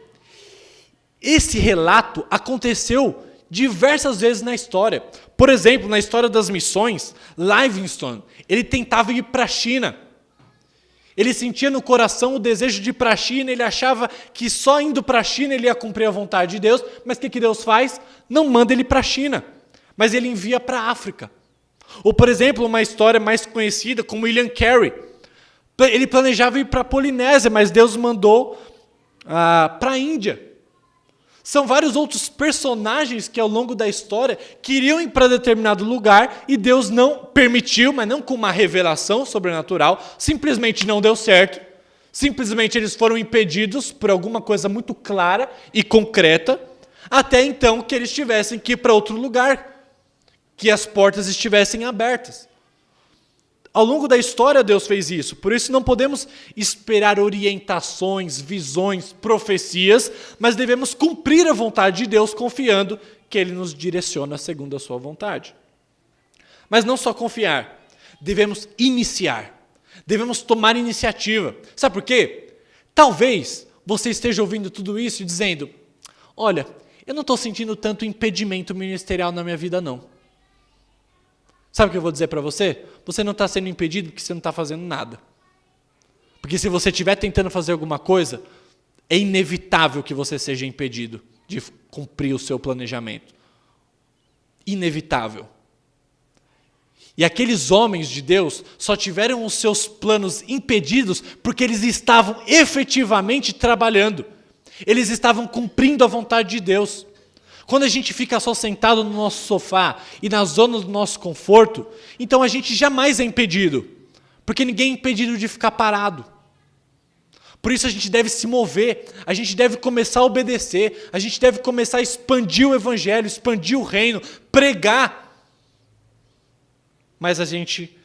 Speaker 1: esse relato aconteceu diversas vezes na história. Por exemplo, na história das missões, Livingstone, ele tentava ir para a China. Ele sentia no coração o desejo de ir para a China, ele achava que só indo para a China ele ia cumprir a vontade de Deus, mas o que Deus faz? Não manda ele para a China, mas ele envia para a África. Ou, por exemplo, uma história mais conhecida como William Carey. Ele planejava ir para a Polinésia, mas Deus mandou para a Índia. São vários outros personagens que ao longo da história queriam ir para determinado lugar e Deus não permitiu, mas não com uma revelação sobrenatural, simplesmente não deu certo, simplesmente eles foram impedidos por alguma coisa muito clara e concreta, até então que eles tivessem que ir para outro lugar, que as portas estivessem abertas. Ao longo da história Deus fez isso, por isso não podemos esperar orientações, visões, profecias, mas devemos cumprir a vontade de Deus confiando que Ele nos direciona segundo a sua vontade. Mas não só confiar, devemos iniciar, devemos tomar iniciativa. Sabe por quê? Talvez você esteja ouvindo tudo isso e dizendo, olha, eu não estou sentindo tanto impedimento ministerial na minha vida não. Sabe o que eu vou dizer para você? Você não está sendo impedido porque você não está fazendo nada. Porque se você estiver tentando fazer alguma coisa, é inevitável que você seja impedido de cumprir o seu planejamento. Inevitável. E aqueles homens de Deus só tiveram os seus planos impedidos porque eles estavam efetivamente trabalhando. Eles estavam cumprindo a vontade de Deus. Quando a gente fica só sentado no nosso sofá e na zona do nosso conforto, então a gente jamais é impedido, porque ninguém é impedido de ficar parado. Por isso a gente deve se mover, a gente deve começar a obedecer, a gente deve começar a expandir o evangelho, expandir o reino, pregar. Mas a gente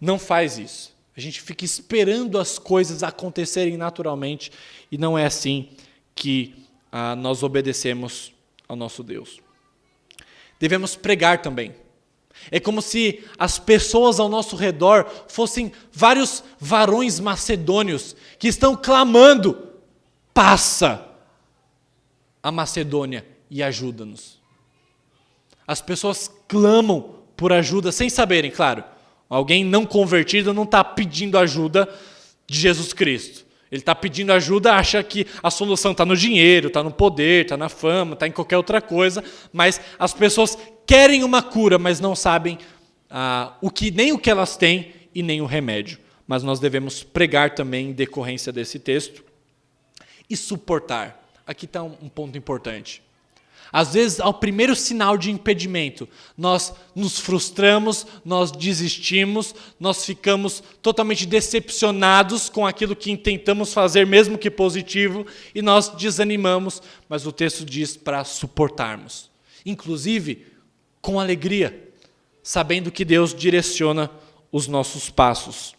Speaker 1: não faz isso. A gente fica esperando as coisas acontecerem naturalmente e não é assim que nós obedecemos ao nosso Deus. Devemos pregar também. É como se as pessoas ao nosso redor fossem vários varões macedônios que estão clamando, passa a Macedônia e ajuda-nos. As pessoas clamam por ajuda sem saberem, claro. Alguém não convertido não está pedindo ajuda de Jesus Cristo. Ele está pedindo ajuda, acha que a solução está no dinheiro, está no poder, está na fama, está em qualquer outra coisa, mas as pessoas querem uma cura, mas não sabem nem o que elas têm e nem o remédio. Mas nós devemos pregar também em decorrência desse texto e suportar. Aqui está um ponto importante. Às vezes, ao primeiro sinal de impedimento, nós nos frustramos, nós desistimos, nós ficamos totalmente decepcionados com aquilo que tentamos fazer, mesmo que positivo, e nós desanimamos, mas o texto diz para suportarmos. Inclusive, com alegria, sabendo que Deus direciona os nossos passos.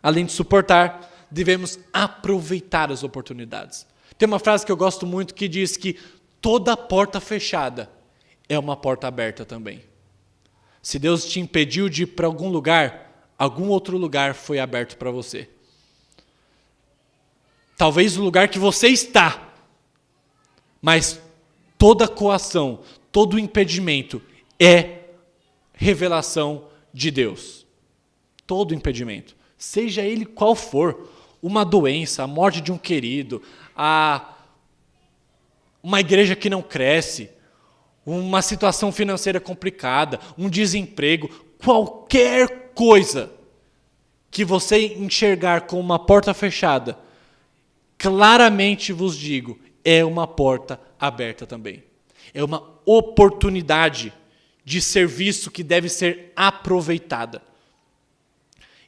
Speaker 1: Além de suportar, devemos aproveitar as oportunidades. Tem uma frase que eu gosto muito que diz que toda porta fechada é uma porta aberta também. Se Deus te impediu de ir para algum lugar, algum outro lugar foi aberto para você. Talvez o lugar que você está, mas toda coação, todo impedimento é revelação de Deus. Todo impedimento, seja ele qual for, uma doença, a morte de um querido, uma igreja que não cresce, uma situação financeira complicada, um desemprego, qualquer coisa que você enxergar como uma porta fechada, claramente vos digo, é uma porta aberta também. É uma oportunidade de serviço que deve ser aproveitada.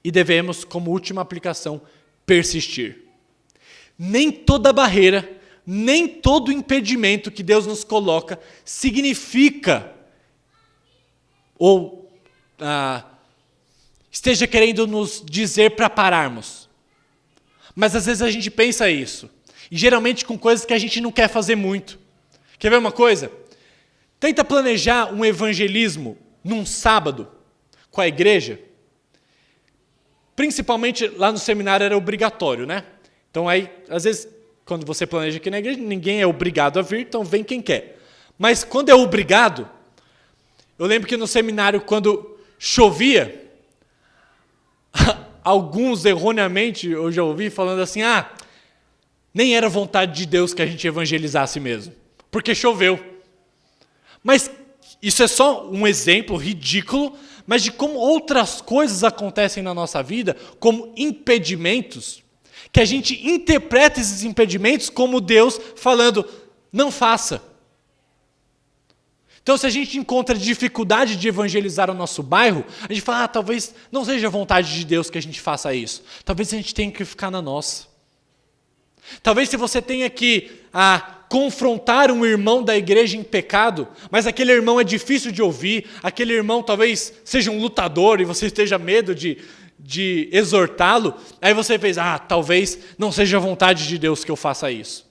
Speaker 1: E devemos, como última aplicação, persistir. Nem toda barreira, nem todo impedimento que Deus nos coloca significa ou esteja querendo nos dizer para pararmos. Mas às vezes a gente pensa isso. E geralmente com coisas que a gente não quer fazer muito. Quer ver uma coisa? Tenta planejar um evangelismo num sábado com a igreja. Principalmente lá no seminário era obrigatório, né? Então aí, às vezes, quando você planeja aqui na igreja, ninguém é obrigado a vir, então vem quem quer. Mas quando é obrigado, eu lembro que no seminário, quando chovia, alguns erroneamente, eu já ouvi falando assim, nem era vontade de Deus que a gente evangelizasse mesmo, porque choveu. Mas isso é só um exemplo ridículo, mas de como outras coisas acontecem na nossa vida, como impedimentos, que a gente interpreta esses impedimentos como Deus falando, não faça. Então, se a gente encontra dificuldade de evangelizar o nosso bairro, a gente fala, talvez não seja vontade de Deus que a gente faça isso. Talvez a gente tenha que ficar na nossa. Talvez se você tenha que confrontar um irmão da igreja em pecado, mas aquele irmão é difícil de ouvir, aquele irmão talvez seja um lutador e você esteja medo de exortá-lo, aí você fez, talvez não seja vontade de Deus que eu faça isso.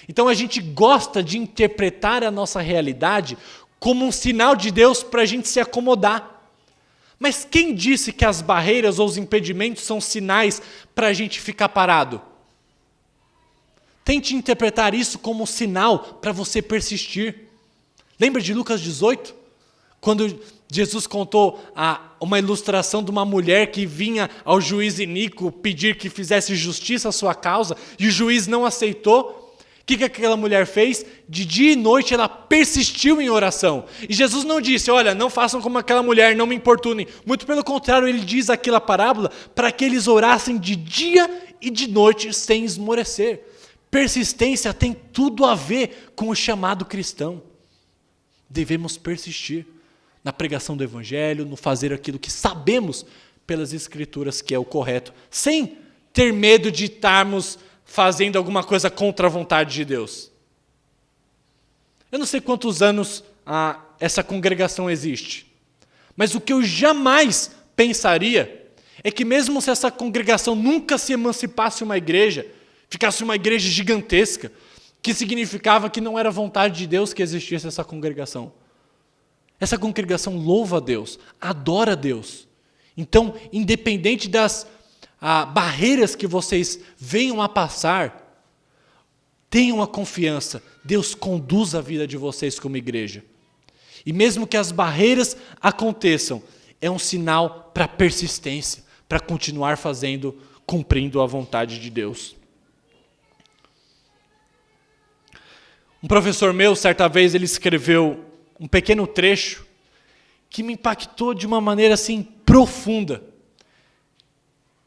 Speaker 1: Então a gente gosta de interpretar a nossa realidade como um sinal de Deus para a gente se acomodar. Mas quem disse que as barreiras ou os impedimentos são sinais para a gente ficar parado? Tente interpretar isso como um sinal para você persistir. Lembra de Lucas 18? Quando Jesus contou uma ilustração de uma mulher que vinha ao juiz iníquo pedir que fizesse justiça à sua causa, e o juiz não aceitou. O que aquela mulher fez? De dia e noite ela persistiu em oração. E Jesus não disse, olha, não façam como aquela mulher, não me importunem. Muito pelo contrário, ele diz aquela parábola para que eles orassem de dia e de noite sem esmorecer. Persistência tem tudo a ver com o chamado cristão. Devemos persistir na pregação do evangelho, no fazer aquilo que sabemos pelas escrituras que é o correto, sem ter medo de estarmos fazendo alguma coisa contra a vontade de Deus. Eu não sei quantos anos essa congregação existe, mas o que eu jamais pensaria é que mesmo se essa congregação nunca se emancipasse uma igreja, ficasse uma igreja gigantesca, que significava que não era vontade de Deus que existisse essa congregação. Essa congregação louva a Deus, adora a Deus. Então, independente das barreiras que vocês venham a passar, tenham a confiança, Deus conduz a vida de vocês como igreja. E mesmo que as barreiras aconteçam, é um sinal para persistência, para continuar cumprindo a vontade de Deus. Um professor meu, certa vez, ele escreveu um pequeno trecho que me impactou de uma maneira assim profunda.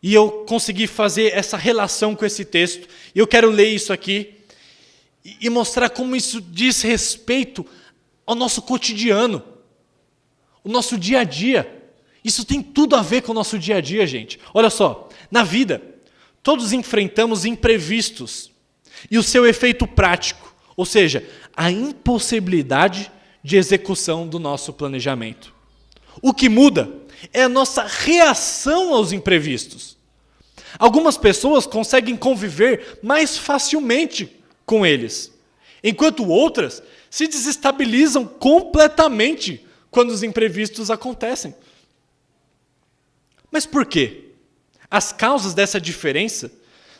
Speaker 1: E eu consegui fazer essa relação com esse texto. E eu quero ler isso aqui e mostrar como isso diz respeito ao nosso cotidiano, o nosso dia a dia. Isso tem tudo a ver com o nosso dia a dia, gente. Olha só, na vida, todos enfrentamos imprevistos e o seu efeito prático, ou seja, a impossibilidade de execução do nosso planejamento. O que muda é a nossa reação aos imprevistos. Algumas pessoas conseguem conviver mais facilmente com eles, enquanto outras se desestabilizam completamente quando os imprevistos acontecem. Mas por quê? As causas dessa diferença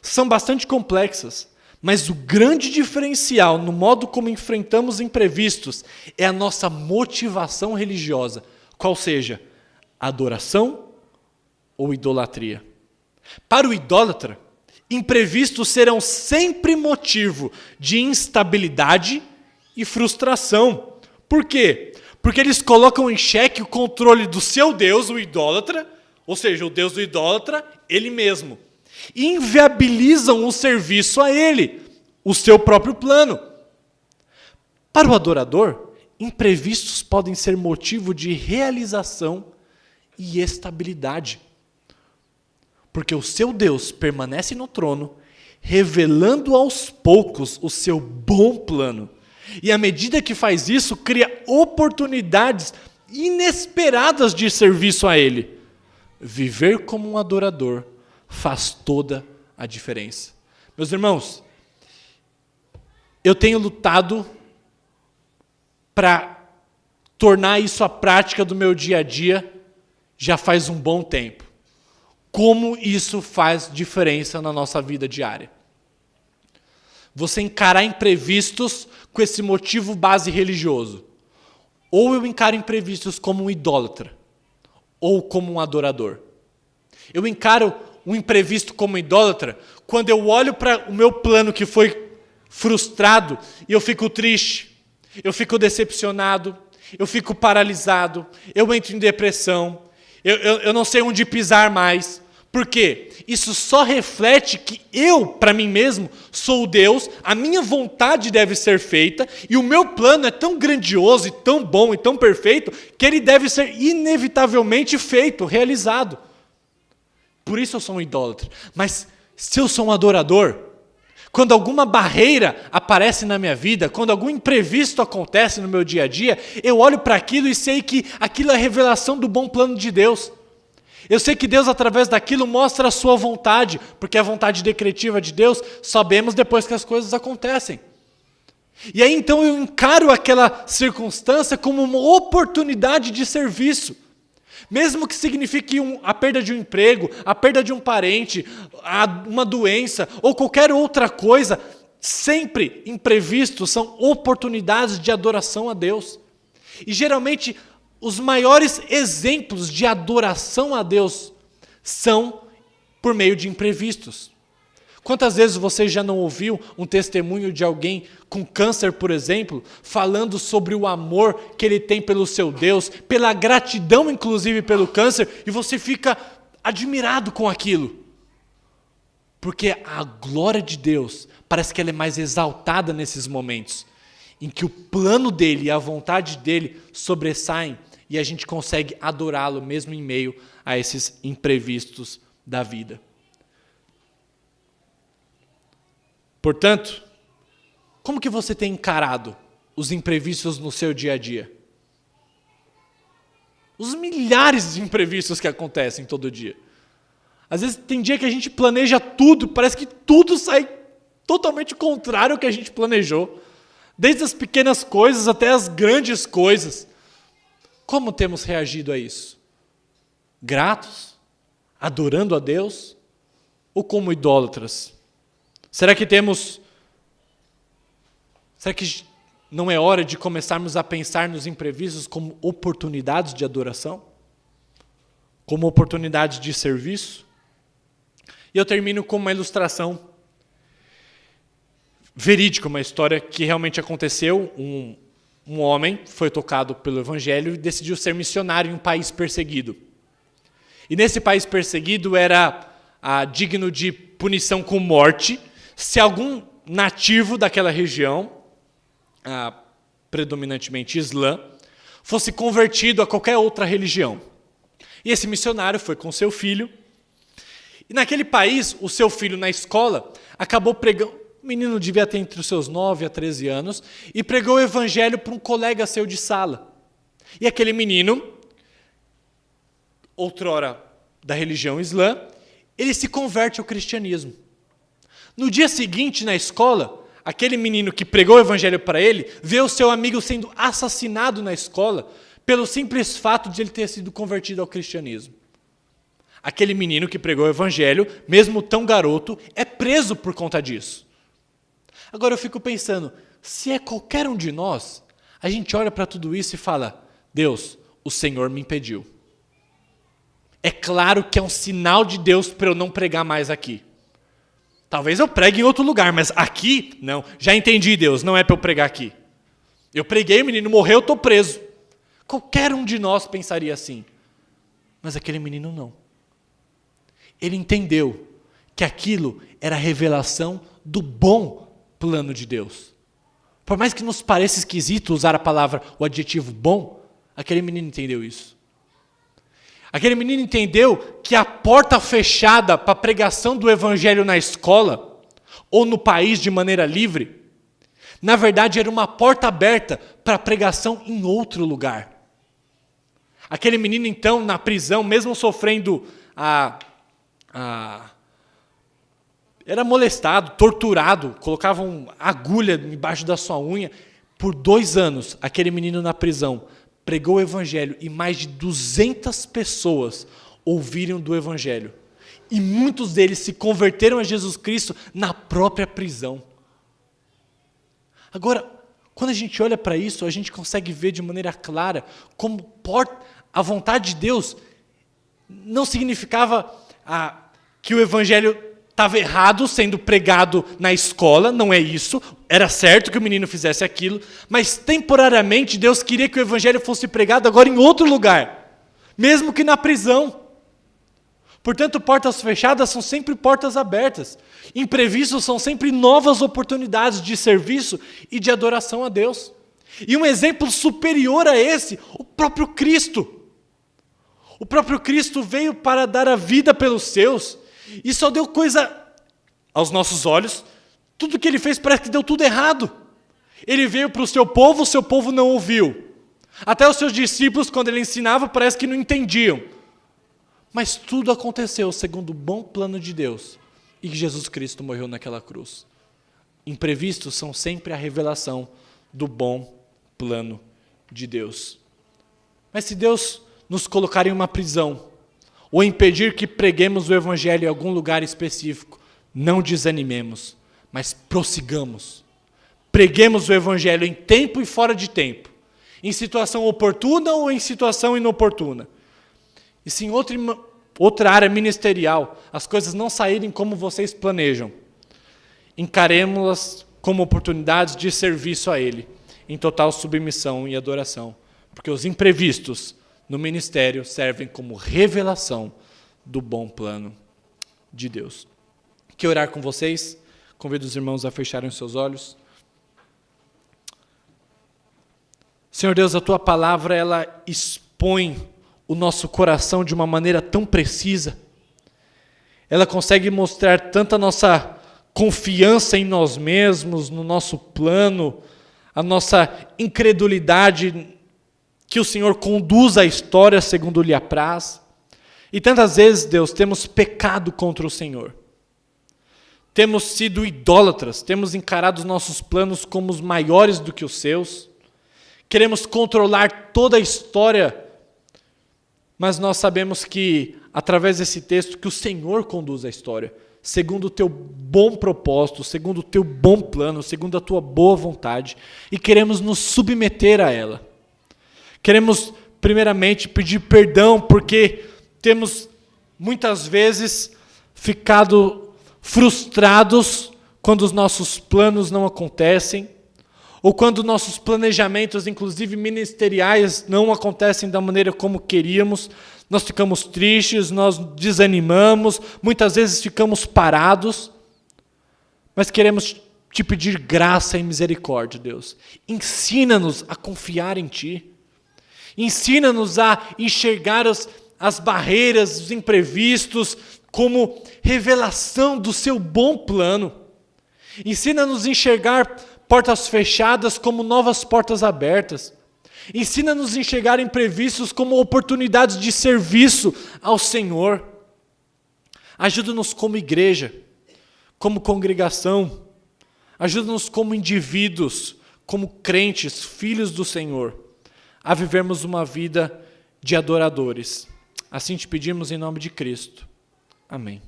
Speaker 1: são bastante complexas, mas o grande diferencial no modo como enfrentamos imprevistos é a nossa motivação religiosa, qual seja adoração ou idolatria. Para o idólatra, imprevistos serão sempre motivo de instabilidade e frustração. Por quê? Porque eles colocam em xeque o controle do seu Deus, o idólatra, ou seja, o Deus do idólatra, ele mesmo. E inviabilizam o serviço a ele, o seu próprio plano. Para o adorador, imprevistos podem ser motivo de realização e estabilidade. Porque o seu Deus permanece no trono, revelando aos poucos o seu bom plano. E à medida que faz isso, cria oportunidades inesperadas de serviço a ele. Viver como um adorador faz toda a diferença. Meus irmãos, eu tenho lutado para tornar isso a prática do meu dia a dia já faz um bom tempo. Como isso faz diferença na nossa vida diária? Você encarar imprevistos com esse motivo base religioso. Ou eu encaro imprevistos como um idólatra, ou como um adorador. Eu encaro um imprevisto como idólatra quando eu olho para o meu plano que foi frustrado e eu fico triste, eu fico decepcionado, eu fico paralisado, eu entro em depressão, eu não sei onde pisar mais. Por quê? Isso só reflete que eu, para mim mesmo, sou Deus, a minha vontade deve ser feita, e o meu plano é tão grandioso, e tão bom, e tão perfeito, que ele deve ser inevitavelmente feito, realizado. Por isso eu sou um idólatra. Mas se eu sou um adorador, quando alguma barreira aparece na minha vida, quando algum imprevisto acontece no meu dia a dia, eu olho para aquilo e sei que aquilo é a revelação do bom plano de Deus. Eu sei que Deus, através daquilo, mostra a sua vontade, porque a vontade decretiva de Deus sabemos depois que as coisas acontecem. E aí então eu encaro aquela circunstância como uma oportunidade de serviço. Mesmo que signifique a perda de um emprego, a perda de um parente, uma doença ou qualquer outra coisa, sempre imprevistos são oportunidades de adoração a Deus. E geralmente os maiores exemplos de adoração a Deus são por meio de imprevistos. Quantas vezes você já não ouviu um testemunho de alguém com câncer, por exemplo, falando sobre o amor que ele tem pelo seu Deus, pela gratidão, inclusive, pelo câncer, e você fica admirado com aquilo? Porque a glória de Deus parece que ela é mais exaltada nesses momentos, em que o plano dele e a vontade dele sobressaem, e a gente consegue adorá-lo mesmo em meio a esses imprevistos da vida. Portanto, como que você tem encarado os imprevistos no seu dia a dia? Os milhares de imprevistos que acontecem todo dia. Às vezes tem dia que a gente planeja tudo, parece que tudo sai totalmente contrário ao que a gente planejou. Desde as pequenas coisas até as grandes coisas. Como temos reagido a isso? Gratos? Adorando a Deus? Ou como idólatras? Será que não é hora de começarmos a pensar nos imprevistos como oportunidades de adoração? Como oportunidades de serviço? E eu termino com uma ilustração verídica, uma história que realmente aconteceu. Um homem foi tocado pelo Evangelho e decidiu ser missionário em um país perseguido. E nesse país perseguido era digno de punição com morte se algum nativo daquela região, predominantemente islã, fosse convertido a qualquer outra religião. E esse missionário foi com seu filho. E naquele país, o seu filho na escola acabou pregando. O menino devia ter entre os seus 9 a 13 anos, e pregou o evangelho para um colega seu de sala. E aquele menino outrora da religião islã, ele se converte ao cristianismo. No dia seguinte, na escola, aquele menino que pregou o evangelho para ele, vê o seu amigo sendo assassinado na escola pelo simples fato de ele ter sido convertido ao cristianismo. Aquele menino que pregou o evangelho, mesmo tão garoto, é preso por conta disso. Agora eu fico pensando, se é qualquer um de nós, a gente olha para tudo isso e fala, Deus, o Senhor me impediu. É claro que é um sinal de Deus para eu não pregar mais aqui. Talvez eu pregue em outro lugar, mas aqui, não. Já entendi, Deus, não é para eu pregar aqui. Eu preguei, o menino morreu, eu estou preso. Qualquer um de nós pensaria assim. Mas aquele menino não. Ele entendeu que aquilo era a revelação do bom plano de Deus. Por mais que nos pareça esquisito usar a palavra, o adjetivo bom, aquele menino entendeu isso. Aquele menino entendeu que a porta fechada para a pregação do evangelho na escola, ou no país de maneira livre, na verdade era uma porta aberta para a pregação em outro lugar. Aquele menino então, na prisão, mesmo sofrendo era molestado, torturado, colocavam agulha embaixo da sua unha. Por 2 anos, aquele menino na prisão pregou o evangelho e mais de 200 pessoas ouviram do evangelho. E muitos deles se converteram a Jesus Cristo na própria prisão. Agora, quando a gente olha para isso, a gente consegue ver de maneira clara como a vontade de Deus não significava que o evangelho estava errado sendo pregado na escola, não é isso, era certo que o menino fizesse aquilo, mas temporariamente Deus queria que o evangelho fosse pregado agora em outro lugar, mesmo que na prisão. Portanto, portas fechadas são sempre portas abertas, imprevistos são sempre novas oportunidades de serviço e de adoração a Deus. E um exemplo superior a esse, o próprio Cristo. O próprio Cristo veio para dar a vida pelos seus, e só deu coisa, aos nossos olhos, tudo que ele fez parece que deu tudo errado. Ele veio para o seu povo não ouviu. Até os seus discípulos, quando ele ensinava, parece que não entendiam. Mas tudo aconteceu segundo o bom plano de Deus, e que Jesus Cristo morreu naquela cruz. Imprevistos são sempre a revelação do bom plano de Deus. Mas se Deus nos colocar em uma prisão, ou impedir que preguemos o evangelho em algum lugar específico, não desanimemos, mas prossigamos. Preguemos o evangelho em tempo e fora de tempo, em situação oportuna ou em situação inoportuna. E se em outra área ministerial as coisas não saírem como vocês planejam, encaremos-las como oportunidades de serviço a Ele, em total submissão e adoração, porque os imprevistos no ministério servem como revelação do bom plano de Deus. Quero orar com vocês, convido os irmãos a fecharem os seus olhos. Senhor Deus, a Tua palavra, ela expõe o nosso coração de uma maneira tão precisa. Ela consegue mostrar tanto a nossa confiança em nós mesmos, no nosso plano, a nossa incredulidade que o Senhor conduz a história segundo lhe apraz. E tantas vezes, Deus, temos pecado contra o Senhor. Temos sido idólatras, temos encarado os nossos planos como os maiores do que os seus. Queremos controlar toda a história, mas nós sabemos que, através desse texto, que o Senhor conduz a história, segundo o teu bom propósito, segundo o teu bom plano, segundo a tua boa vontade, e queremos nos submeter a ela. Queremos, primeiramente, pedir perdão, porque temos, muitas vezes, ficado frustrados quando os nossos planos não acontecem, ou quando nossos planejamentos, inclusive ministeriais, não acontecem da maneira como queríamos. Nós ficamos tristes, nós desanimamos, muitas vezes ficamos parados, mas queremos te pedir graça e misericórdia, Deus. Ensina-nos a confiar em Ti. Ensina-nos a enxergar as barreiras, os imprevistos, como revelação do Seu bom plano. Ensina-nos a enxergar portas fechadas como novas portas abertas. Ensina-nos a enxergar imprevistos como oportunidades de serviço ao Senhor. Ajuda-nos como igreja, como congregação. Ajuda-nos como indivíduos, como crentes, filhos do Senhor, a vivermos uma vida de adoradores. Assim te pedimos em nome de Cristo. Amém.